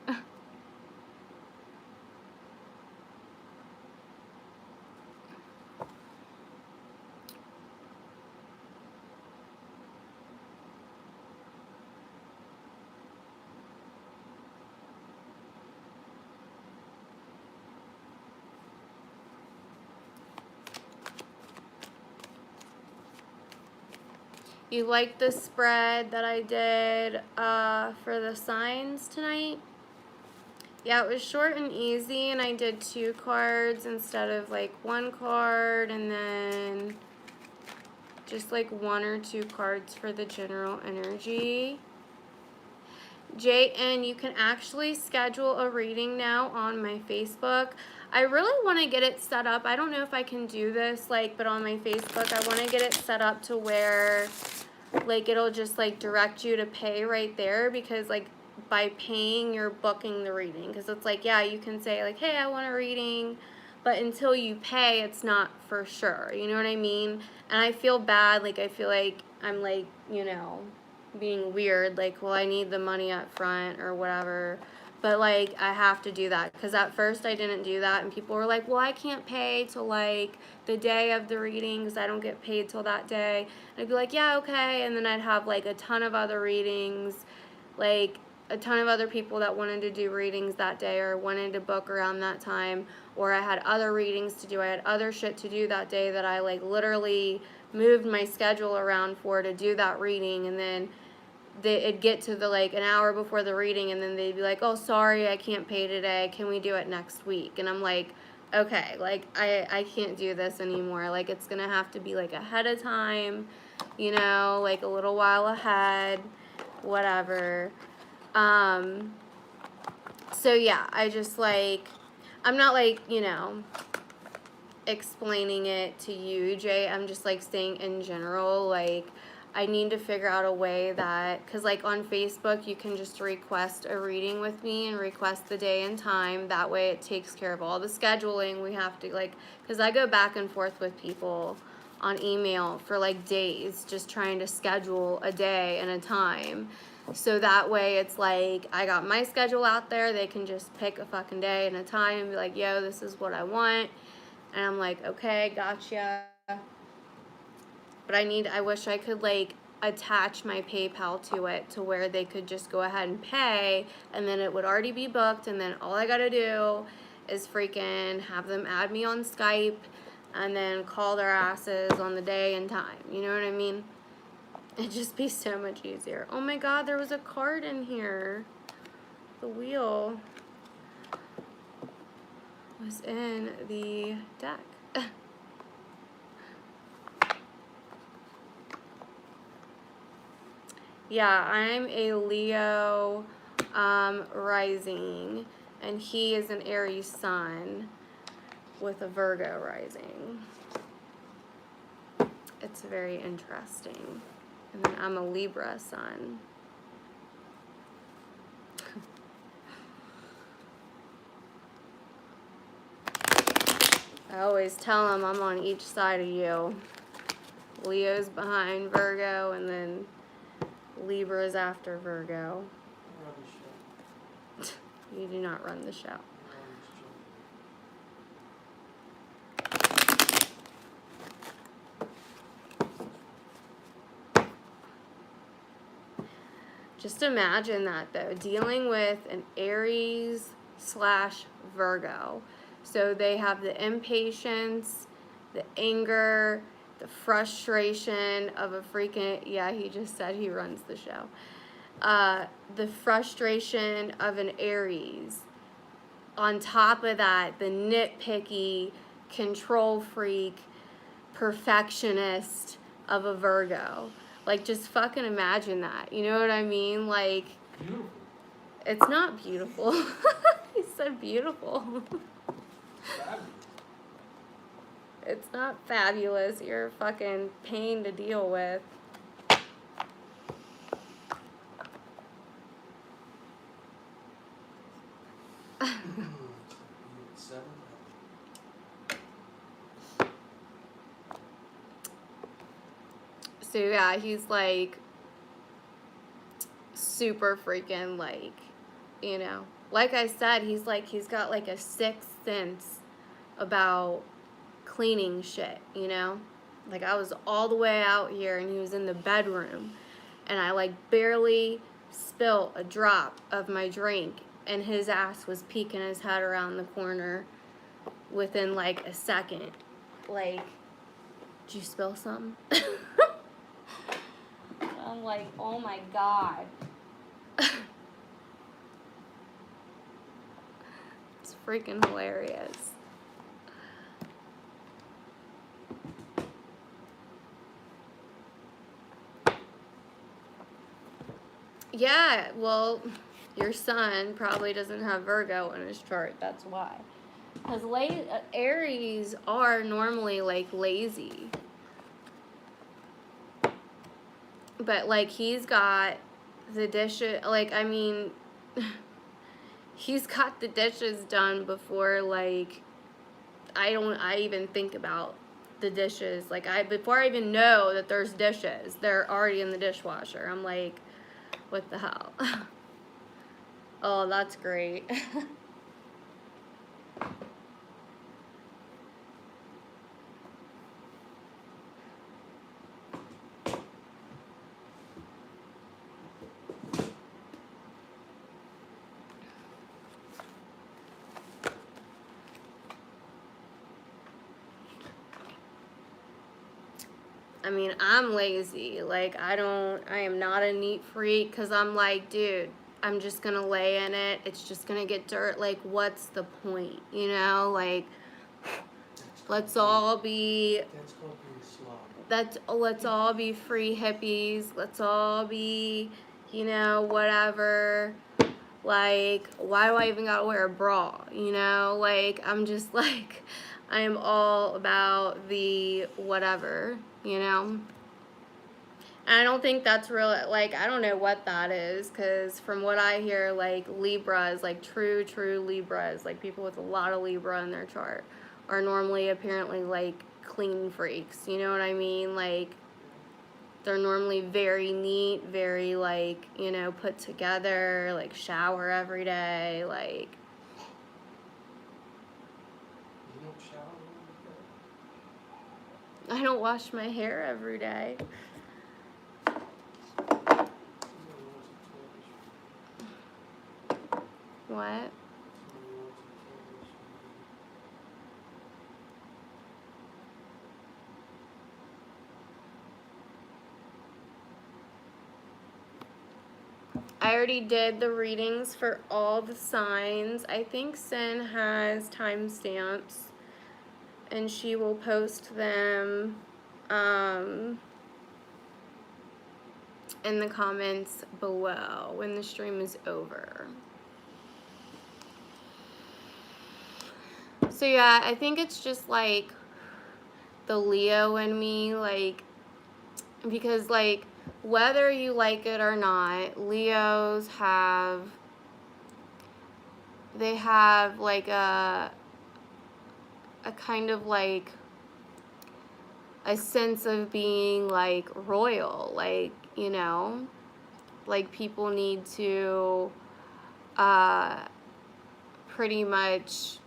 S1: You like the spread that I did for the signs tonight? Yeah, it was short and easy, and I did 2 cards instead of like 1 card, and then just like 1 or 2 cards for the general energy. JN, you can actually schedule a reading now on my Facebook. I really want to get it set up. I don't know if I can do this, like, but on my Facebook, I want to get it set up to where, like, it'll just, like, direct you to pay right there, because, like, by paying, you're booking the reading. Because it's like, yeah, you can say, like, hey, I want a reading, but until you pay, it's not for sure. You know what I mean? And I feel bad. Like, I feel like I'm, like, you know, being weird. Like, well, I need the money up front or whatever. But, like, I have to do that. Because at first I didn't do that. And people were like, well, I can't pay till, like, the day of the reading because I don't get paid till that day. And I'd be like, yeah, okay. And then I'd have, like, a ton of other readings. Like, a ton of other people that wanted to do readings that day or wanted to book around that time. Or I had other readings to do. I had other shit to do that day that I, like, literally moved my schedule around for to do that reading. And then it'd get to the, like, an hour before the reading, and then they'd be like, oh, sorry, I can't pay today. Can we do it next week? And I'm like, okay, like, I can't do this anymore. Like, it's going to have to be, like, ahead of time, you know, like, a little while ahead, whatever. So, yeah, I just, like, I'm not, like, you know, explaining it to you, Jay. I'm just, like, saying in general, like, I need to figure out a way that, because, like, on Facebook, you can just request a reading with me and request the day and time. That way it takes care of all the scheduling. We have to, like, because I go back and forth with people on email for, like, days just trying to schedule a day and a time. So that way it's like I got my schedule out there. They can just pick a fucking day and a time and be like, yo, this is what I want. And I'm like, okay, gotcha. But I wish I could, like, attach my PayPal to it to where they could just go ahead and pay, and then it would already be booked, and then all I gotta do is freaking have them add me on Skype and then call their asses on the day and time. You know what I mean? It'd just be so much easier. Oh my God, there was a card in here. The wheel was in the deck. Yeah, I'm a Leo rising, and he is an Aries sun with a Virgo rising. It's very interesting. And then I'm a Libra sun. I always tell them I'm on each side of you. Leo's behind Virgo, and then Libra's after Virgo.
S2: Run the show.
S1: You do not run the show.
S2: Run
S1: Just imagine that though, dealing with an Aries / Virgo. So they have the impatience, the anger, the frustration of a freaking, yeah, he just said he runs the show. The frustration of an Aries. On top of that, the nitpicky, control freak, perfectionist of a Virgo. Like, just fucking imagine that. You know what I mean? Like,
S2: beautiful.
S1: it's not beautiful. He said beautiful.
S2: Fabulous.
S1: It's not fabulous. You're a fucking pain to deal with.
S2: Seven.
S1: So yeah, he's like super freaking like, you know, like I said, he's got like a sixth sense about cleaning shit, you know? Like, I was all the way out here and he was in the bedroom and I like barely spilt a drop of my drink and his ass was peeking his head around the corner within like a second. Like, did you spill something? I'm like, oh my God. It's freaking hilarious. Yeah, well, your son probably doesn't have Virgo in his chart. That's why. Because Aries are normally, like, lazy. But, like, he's got the dishes, like, I mean, he's got the dishes done before, like, I even think about the dishes. Like, before I even know that there's dishes, they're already in the dishwasher. I'm like, what the hell? Oh, that's great. I mean, I'm lazy. Like, I am not a neat freak because I'm like, dude, I'm just going to lay in it. It's just going to get dirt. Like, what's the point? You know, like, let's all be,
S2: That's called being slob.
S1: let's all be free hippies. Let's all be, you know, whatever. Like, why do I even gotta wear a bra? You know, like, I'm just like, I am all about the whatever, you know? And I don't think that's real, like, I don't know what that is, because from what I hear, like, Libras, like, true Libras, like, people with a lot of Libra in their chart, are normally apparently, like, clean freaks, you know what I mean? Like, they're normally very neat, very, like, you know, put together, like, shower every day, like.
S2: You don't shower every day?
S1: I don't wash my hair every day. what? I already did the readings for all the signs. I think Sin has timestamps, and she will post them in the comments below when the stream is over. So yeah, I think it's just like the Leo in me, like, because like whether you like it or not, Leos have, they have like a kind of like a sense of being like royal, like, you know, like people need to pretty much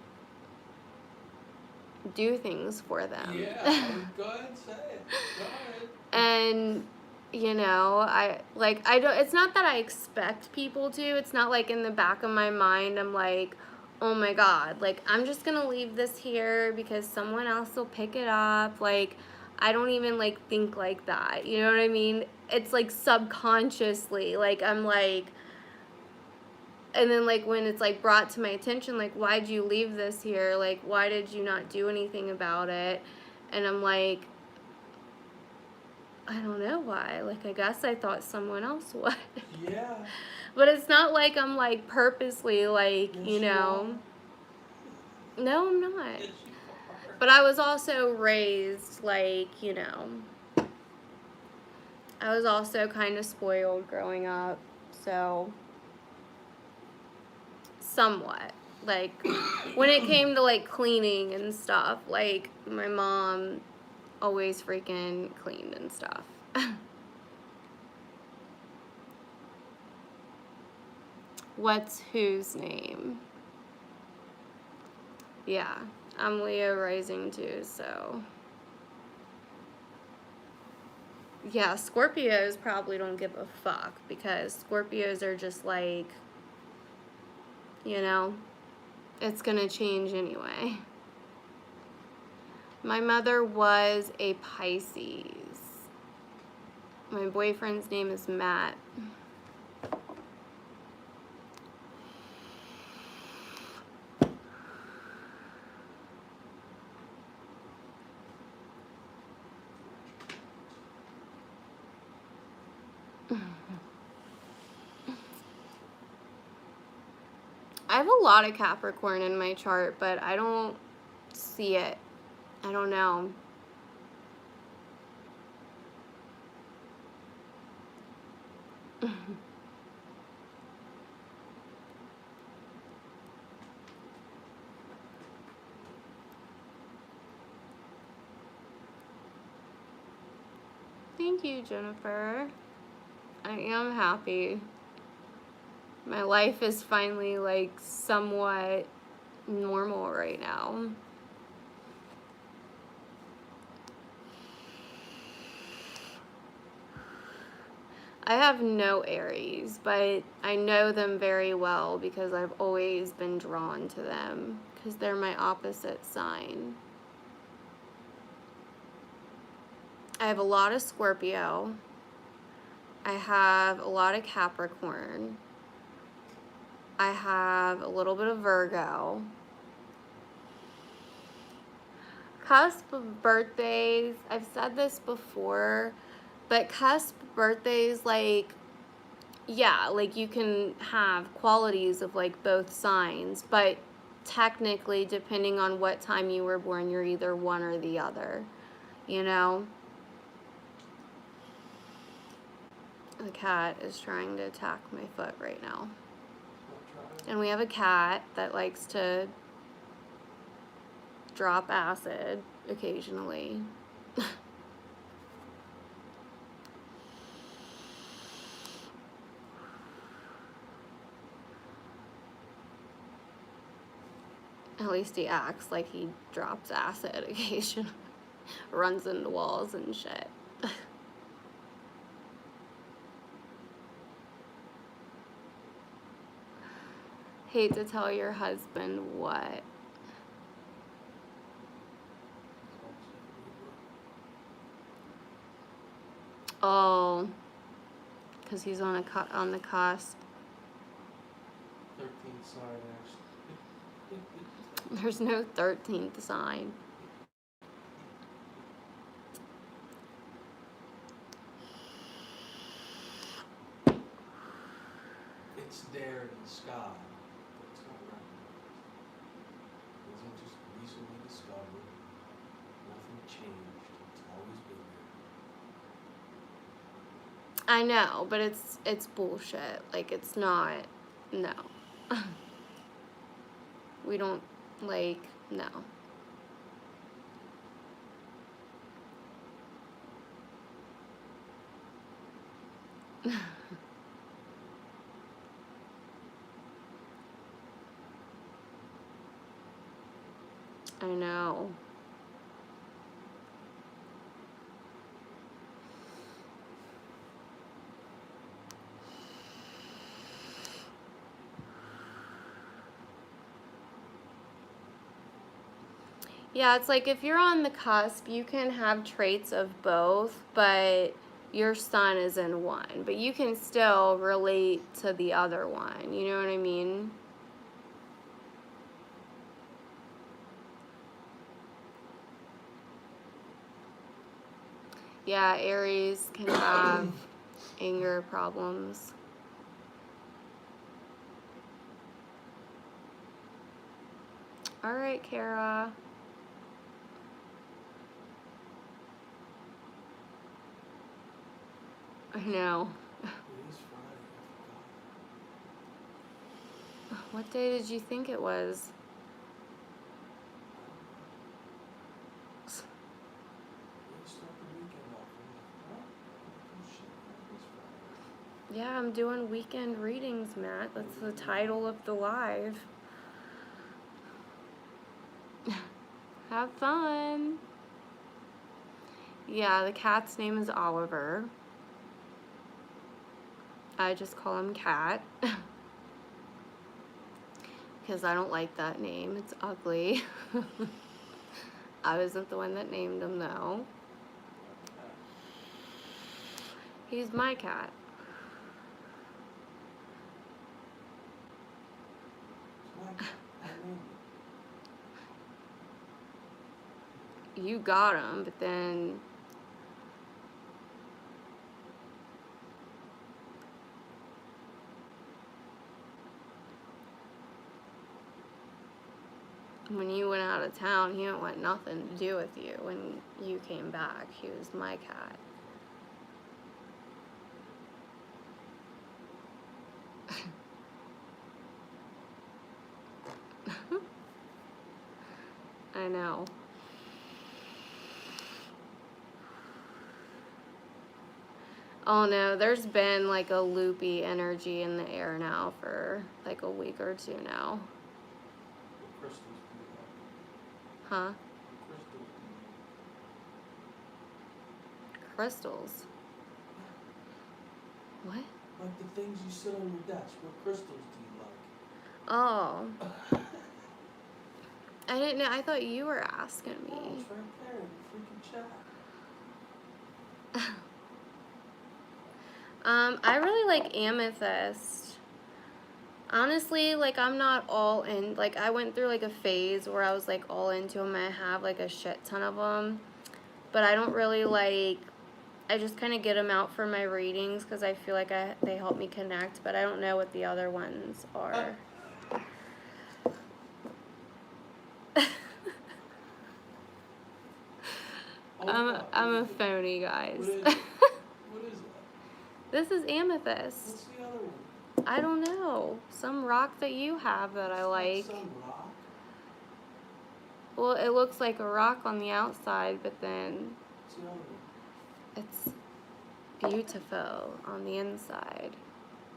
S1: do things for them.
S2: Yeah, go ahead and say it. Go ahead.
S1: And you know, I don't, it's not that I expect people to, it's not like in the back of my mind I'm like, oh my god, like I'm just gonna leave this here because someone else will pick it up. Like I don't even like think like that, you know what I mean? It's like subconsciously, like I'm like, and then like when it's like brought to my attention, like why'd you leave this here, like why did you not do anything about it? And I'm like, I don't know why. Like, I guess I thought someone else would.
S2: Yeah.
S1: But it's not like I'm, like, purposely, like,
S2: Yes,
S1: you know. No, I'm not.
S2: Yes, you are.
S1: But I was also raised, like, you know. I was also kind of spoiled growing up. So, somewhat. Like, when it came to, like, cleaning and stuff, like, my mom always freaking cleaned and stuff. What's whose name? Yeah, I'm Leo rising too, so. Yeah, Scorpios probably don't give a fuck because Scorpios are just like, you know, it's gonna change anyway. My mother was a Pisces. My boyfriend's name is Matt. I have a lot of Capricorn in my chart, but I don't see it. I don't know. Thank you, Jennifer. I am happy. My life is finally like somewhat normal right now. I have no Aries, but I know them very well because I've always been drawn to them because they're my opposite sign. I have a lot of Scorpio. I have a lot of Capricorn. I have a little bit of Virgo. Cusp of birthdays, I've said this before, but cusp birthdays, like, yeah, like you can have qualities of like both signs, but technically, depending on what time you were born, you're either one or the other, you know? The cat is trying to attack my foot right now. And we have a cat that likes to drop acid occasionally. At least he acts like he drops acid occasionally. Runs into walls and shit. Hate to tell your husband what. Oh, because he's on the cusp.
S2: 13th sign, actually.
S1: There's no 13th sign.
S2: It's there in the sky, but it's not recognized. It wasn't just recently discovered. Nothing changed. It's always been there.
S1: I know, but it's bullshit. Like, it's not. No. We don't, like, no. I know. Yeah, it's like if you're on the cusp, you can have traits of both, but your sun is in one. But you can still relate to the other one. You know what I mean? Yeah, Aries can have anger problems. All right, Kara. I know.
S2: It is Friday, I forgot.
S1: What day did you think it was?
S2: Let's start the weekend off. What? Oh, shit, it is Friday.
S1: Yeah, I'm doing weekend readings, Matt. That's the title of the live. Have fun. Yeah, the cat's name is Oliver. I just call him Cat. Because I don't like that name. It's ugly. I wasn't the one that named him, though. He's my cat. You got him, but then when you went out of town, he didn't want nothing to do with you. When you came back, he was my cat. I know. Oh no, there's been like a loopy energy in the air now for like a week or two now.
S2: What crystals do you like?
S1: Huh?
S2: What crystals do you like?
S1: Crystals. What?
S2: Like the things you sit on your desk. What crystals do you like?
S1: Oh. I didn't know. I thought you were asking
S2: Oh,
S1: me.
S2: it's right there in the freaking chat.
S1: I really like amethyst. Honestly, like, I'm not all in. Like, I went through like a phase where I was like all into them. I have like a shit ton of them, but I don't really like. I just kind of get them out for my readings because I feel like they help me connect, but I don't know what the other ones are. I'm a phony, guys.
S2: What is it? What is that?
S1: This is amethyst.
S2: What's the other one?
S1: I don't know. Some rock that you have that I like.
S2: Some rock?
S1: Well, it looks like a rock on the outside, but then
S2: What's the other one?
S1: it's beautiful on the inside.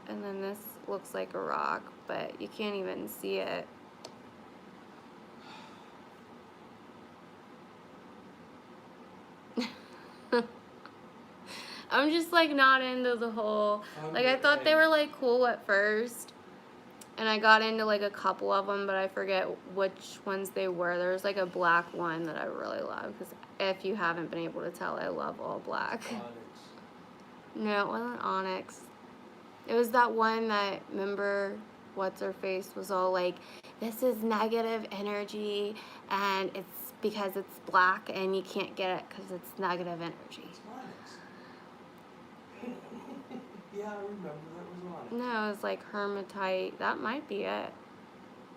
S1: And then this looks like a rock, but you can't even see it. I'm just like not into the whole, like, I thought they were like cool at first, and I got into like a couple of them, but I forget which ones they were. There was like a black one that I really love, because if you haven't been able to tell, I love all black.
S2: Onyx.
S1: No, it wasn't onyx. It was that one that, remember, what's her face was all like, this is negative energy, and it's because it's black and you can't get it because it's negative energy.
S2: It's Onyx. Yeah, I remember that was Onyx.
S1: No, it was like hematite. That might be it.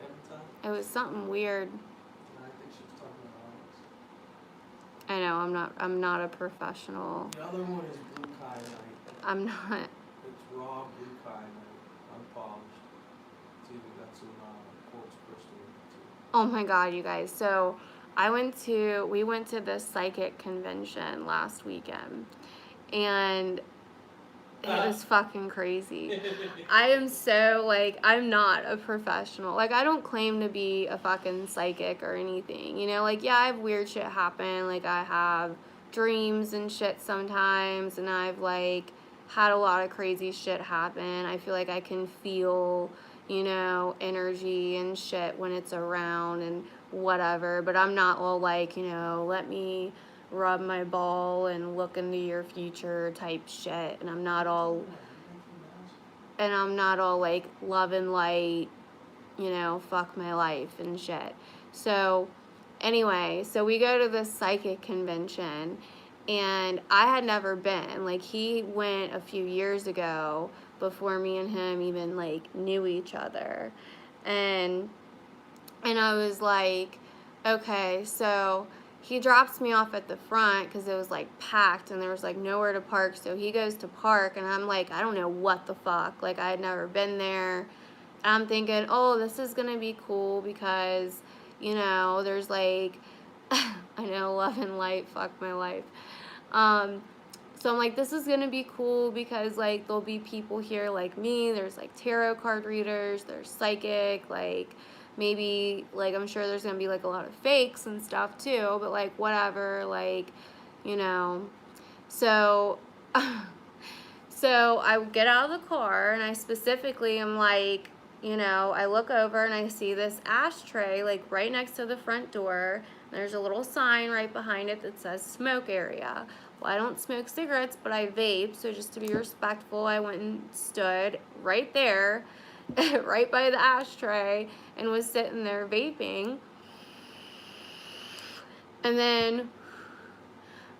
S2: Hematite?
S1: It was something weird.
S2: I think she was talking about Onyx.
S1: I know, I'm not a professional.
S2: The other one is blue kyanite.
S1: I'm not.
S2: It's raw blue kyanite, unpolished. It's either got some quartz crystal in it too.
S1: Oh my God, you guys. So we went to this psychic convention last weekend, and it was fucking crazy. I am so, like, I'm not a professional. Like, I don't claim to be a fucking psychic or anything. You know, like, yeah, I have weird shit happen. Like, I have dreams and shit sometimes, and I've, like, had a lot of crazy shit happen. I feel like I can feel, you know, energy and shit when it's around and whatever. But I'm not all like, you know, let me rub my ball and look into your future type shit. And I'm not all like love and light, you know, fuck my life and shit. So anyway, so we go to this psychic convention, and I had never been. Like, he went a few years ago before me and him even like knew each other. And I was like, okay, so he drops me off at the front because it was like packed and there was like nowhere to park. So he goes to park, and I'm like, I don't know what the fuck. Like, I had never been there. I'm thinking, oh, this is gonna be cool because, you know, there's like, I know, love and light, fuck my life. So I'm like, this is gonna be cool because like there'll be people here like me. There's like tarot card readers, there's psychic, like maybe like I'm sure there's gonna be like a lot of fakes and stuff too, but like whatever, like, you know. So so I get out of the car, and I specifically am like, you know, I look over and I see this ashtray like right next to the front door. There's a little sign right behind it that says smoke area. Well, I don't smoke cigarettes, but I vape, so just to be respectful, I went and stood right there, right by the ashtray, and was sitting there vaping. And then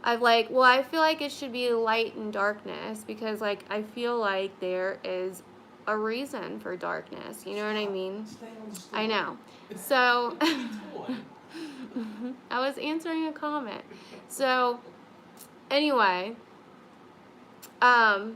S1: I'm like, well, I feel like it should be light and darkness, because like I feel like there is a reason for darkness. You know what I mean? I know. So I was answering a comment. So anyway, so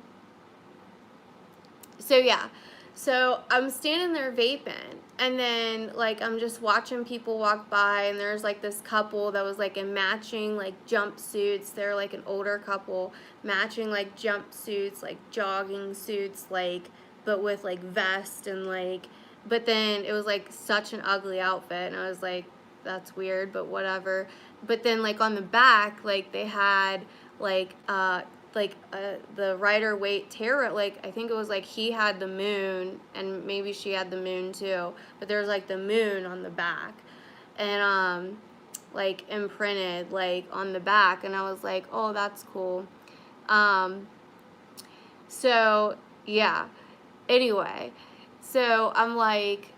S1: yeah, so I'm standing there vaping, and then like I'm just watching people walk by, and there's like this couple that was like in matching like jumpsuits. They're like an older couple, matching like jumpsuits, like jogging suits, like, but with like vest and like, but then it was like such an ugly outfit, and I was like, that's weird, but whatever. But then like on the back, like they had like the Rider-Waite tarot, like I think it was like he had the moon, and maybe she had the moon too, but there's like the moon on the back, and like imprinted like on the back, and I was like, oh, that's cool. So yeah, anyway, so I'm like,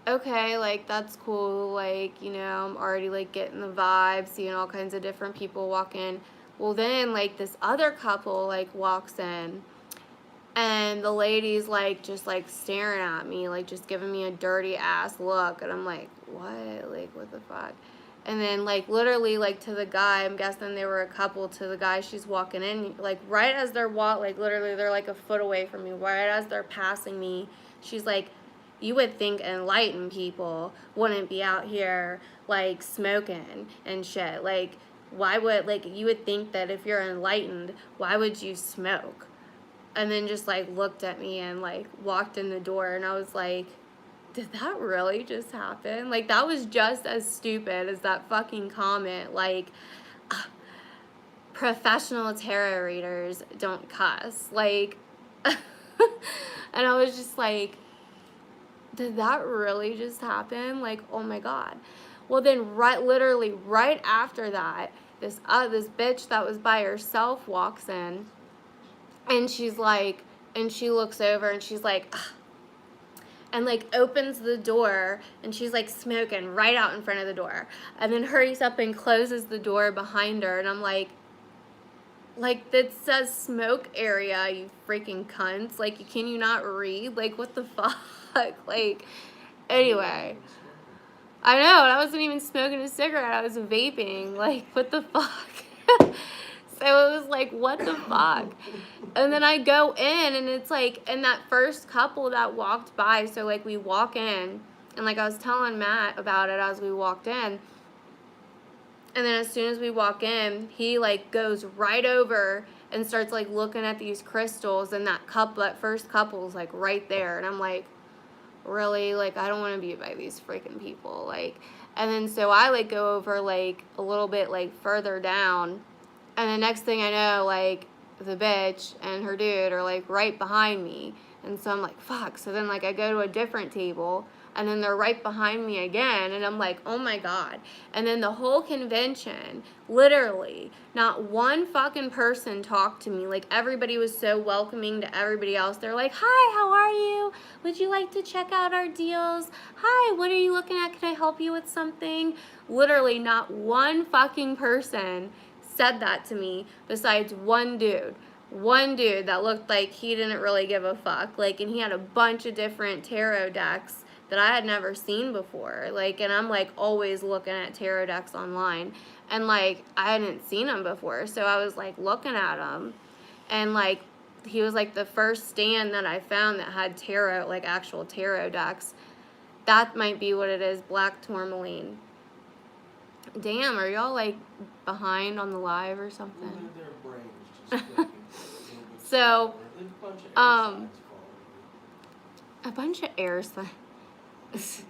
S1: okay, like that's cool, like, you know, I'm already like getting the vibe, seeing all kinds of different people walk in. Well, then like this other couple like walks in, and the lady's like just like staring at me, like just giving me a dirty ass look, and I'm like, what? Like, what the fuck? And then like literally like to the guy, I'm guessing they were a couple, to the guy she's walking in, like right as they're like literally they're like a foot away from me, right as they're passing me, she's like, you would think enlightened people wouldn't be out here like smoking and shit. Like, why would, like, you would think that if you're enlightened, why would you smoke? And then just like looked at me and like walked in the door, and I was like, did that really just happen? Like, that was just as stupid as that fucking comment, like, professional tarot readers don't cuss. Like, and I was just like, did that really just happen? Like, oh my God. Well, then literally right after that, this bitch that was by herself walks in, and she's like, and she looks over and she's like, ugh, and like opens the door, and she's like smoking right out in front of the door, and then hurries up and closes the door behind her, and I'm like, that says smoke area, you freaking cunts. Like, can you not read? Like, what the fuck? Like, anyway. I know, and I wasn't even smoking a cigarette. I was vaping. Like, what the fuck? So it was like, what the fuck? And then I go in, and it's like, and that first couple that walked by, so like we walk in, and like I was telling Matt about it as we walked in, and then as soon as we walk in, he like goes right over and starts like looking at these crystals, and that first couple's like right there, and I'm like, really? Like, I don't want to be by these freaking people. Like, and then so I like go over like a little bit like further down, and the next thing I know, like, the bitch and her dude are like right behind me, and so I'm like, fuck. So then like I go to a different table, and then they're right behind me again, and I'm like, oh my God. And then the whole convention, literally, not one fucking person talked to me. Like, everybody was so welcoming to everybody else. They're like, hi, how are you? Would you like to check out our deals? Hi, what are you looking at? Can I help you with something? Literally, not one fucking person said that to me besides one dude that looked like he didn't really give a fuck. Like, and he had a bunch of different tarot decks that I had never seen before. Like, and I'm like always looking at tarot decks online, and like I hadn't seen them before, so I was like looking at them, and like he was like the first stand that I found that had tarot, like actual tarot decks. That might be what it is, black tourmaline. Damn, are y'all like behind on the live or something?
S2: Their brain is just clicking.
S1: So,
S2: A bunch of air signs falling.
S1: a bunch of air signs.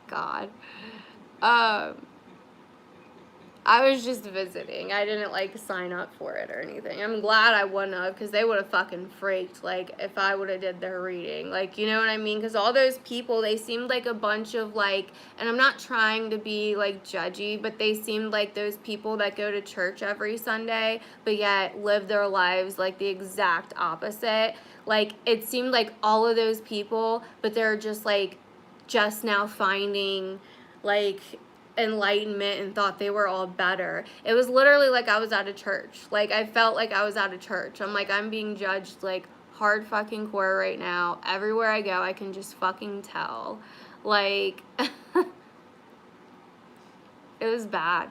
S1: God. I was just visiting. I didn't like sign up for it or anything. I'm glad I wouldn't have, because they would have fucking freaked, like, if I would have did their reading. Like, you know what I mean? Because all those people, they seemed like a bunch of like, and I'm not trying to be like judgy, but they seemed like those people that go to church every Sunday, but yet live their lives like the exact opposite. Like, it seemed like all of those people, but they're just like, just now finding like enlightenment and thought they were all better. It was literally like I was at a church. Like, I felt like I was at a church. I'm like, I'm being judged like hard fucking core right now. Everywhere I go, I can just fucking tell. Like, it was bad.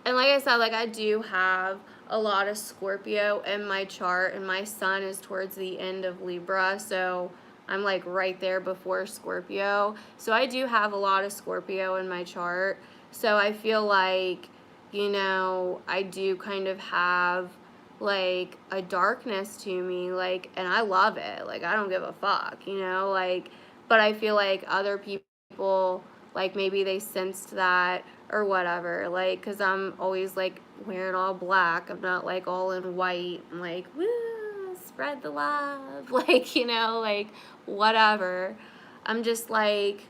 S1: And like I said, like, I do have a lot of Scorpio in my chart, and my sun is towards the end of Libra, so I'm like right there before Scorpio. So I do have a lot of Scorpio in my chart. So I feel like, you know, I do kind of have like a darkness to me, like, and I love it. Like, I don't give a fuck, you know, like, but I feel like other people, like, maybe they sensed that or whatever, like, because I'm always like wearing all black. I'm not like all in white. I'm like, woo, spread the love, like, you know, like, whatever. I'm just like,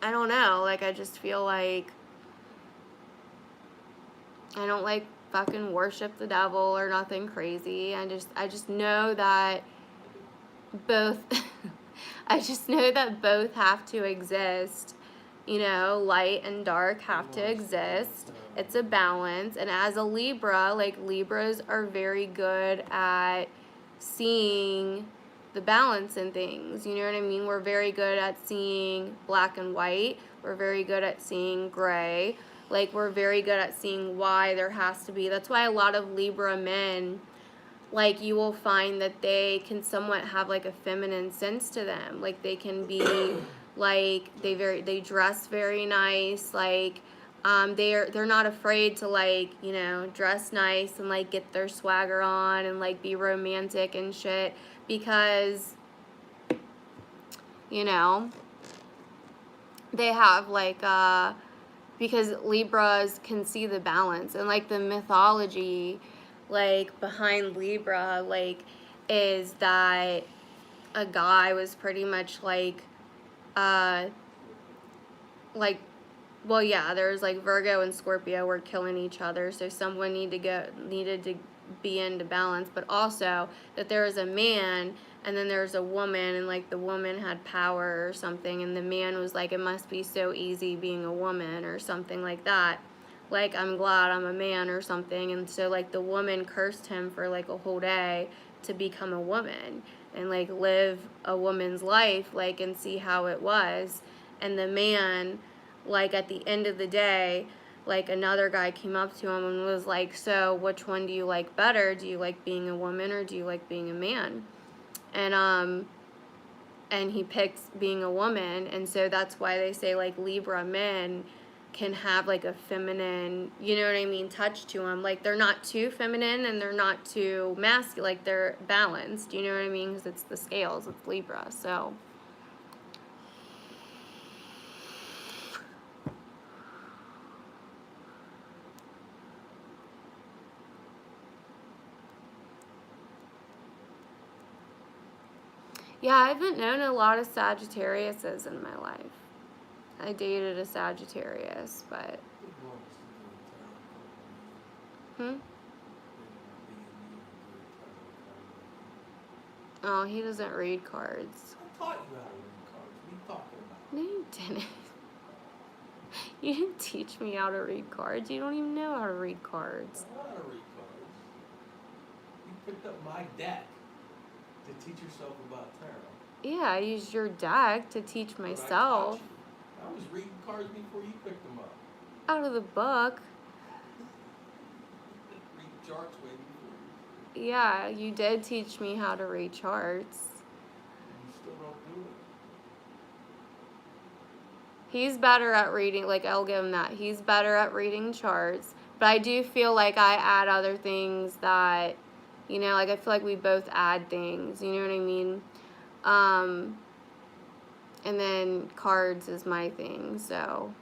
S1: I don't know, like, I just feel like I don't like fucking worship the devil or nothing crazy. I just know that both I just know that both have to exist. You know, light and dark have to exist. It's a balance. And as a Libra, like, Libras are very good at seeing the balance in things. You know what I mean? We're very good at seeing black and white. We're very good at seeing gray. Like, we're very good at seeing why there has to be. That's why a lot of Libra men, like, you will find that they can somewhat have like a feminine sense to them. Like, they can be like, they dress very nice. Like, they're not afraid to, like, you know, dress nice and like get their swagger on and like be romantic and shit, because, you know, they have like because Libras can see the balance, and like the mythology like behind Libra like is that a guy was pretty much like, well, yeah, there's like Virgo and Scorpio were killing each other, so someone needed to be into balance, but also that there was a man and then there's a woman, and like the woman had power or something, and the man was like, it must be so easy being a woman or something like that. Like, I'm glad I'm a man or something. And so like the woman cursed him for like a whole day to become a woman and like live a woman's life, like, and see how it was. And the man, like, at the end of the day, like, another guy came up to him and was like, so which one do you like better? Do you like being a woman or do you like being a man? And he picks being a woman. And so that's why they say like Libra men can have like a feminine, you know what I mean, touch to them. Like, they're not too feminine and they're not too masculine, like they're balanced, you know what I mean, because it's the scales, it's Libra. So yeah, I haven't known a lot of Sagittariuses in my life. I dated a Sagittarius, but oh, he doesn't read cards.
S2: I taught you how to read cards. What are you talking about?
S1: No, you didn't. You didn't teach me how to read cards. You don't even know how to read cards.
S2: I know how to read cards. You picked up my deck to teach yourself about tarot.
S1: Yeah, I used your deck to teach myself.
S2: I was reading cards before you picked them up.
S1: Out of the book.
S2: Read charts way before you.
S1: Yeah, you did teach me how to read charts.
S2: You still don't do it.
S1: He's better at reading, like, I'll give him that. He's better at reading charts. But I do feel like I add other things that, you know, like, I feel like we both add things, you know what I mean? And then cards is my thing, so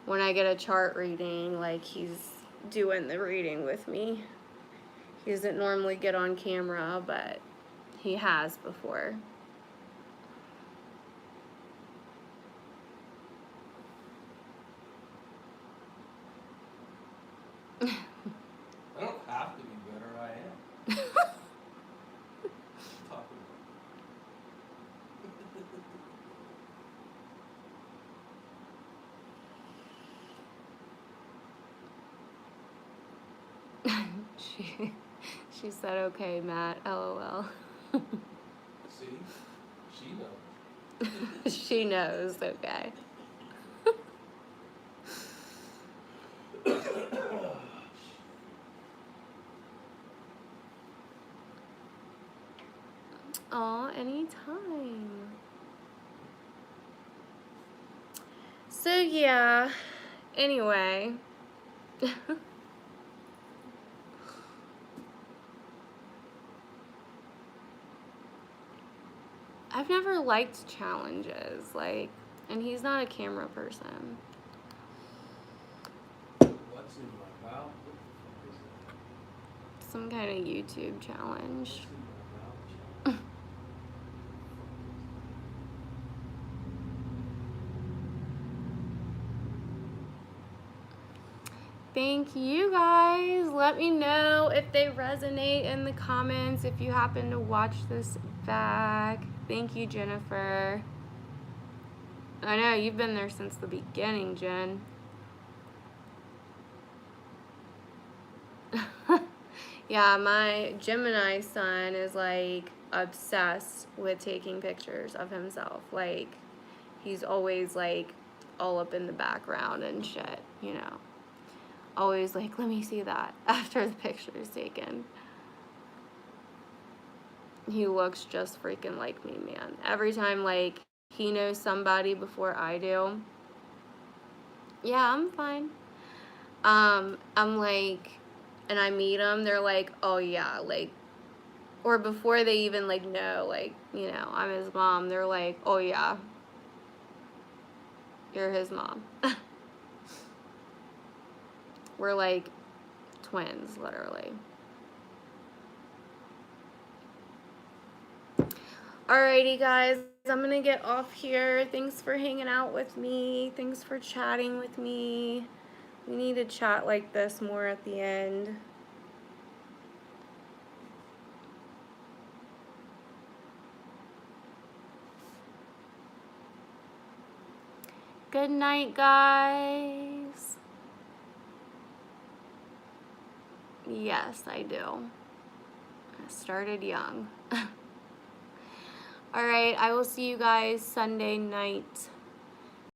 S1: when I get a chart reading, like, he's doing the reading with me. He doesn't normally get on camera, but he has before.
S2: I don't have to be better, I am. Talking
S1: She said, okay, Matt, LOL.
S2: See? She knows.
S1: She knows, okay. Aw, anytime. So, yeah. Anyway. I've never liked challenges, like, and he's not a camera person.
S2: What's in my mouth? What the fuck is that?
S1: Some kind of YouTube challenge.
S2: What's in my mouth?
S1: Thank you guys. Let me know if they resonate in the comments if you happen to watch this back. Thank you, Jennifer. I know you've been there since the beginning, Jen. Yeah, my Gemini son is like obsessed with taking pictures of himself. Like, he's always like all up in the background and shit, you know. Always like, let me see that after the picture is taken. He looks just freaking like me, man. Every time, like, he knows somebody before I do. Yeah, I'm fine. I'm like, and I meet them, they're like, oh yeah, like, or before they even like know, like, you know, I'm his mom, they're like, oh yeah, you're his mom. We're like twins, literally. Alrighty, guys, I'm gonna get off here. Thanks for hanging out with me. Thanks for chatting with me. We need to chat like this more at the end. Good night, guys. Yes, I do. I started young. All right, I will see you guys Sunday night.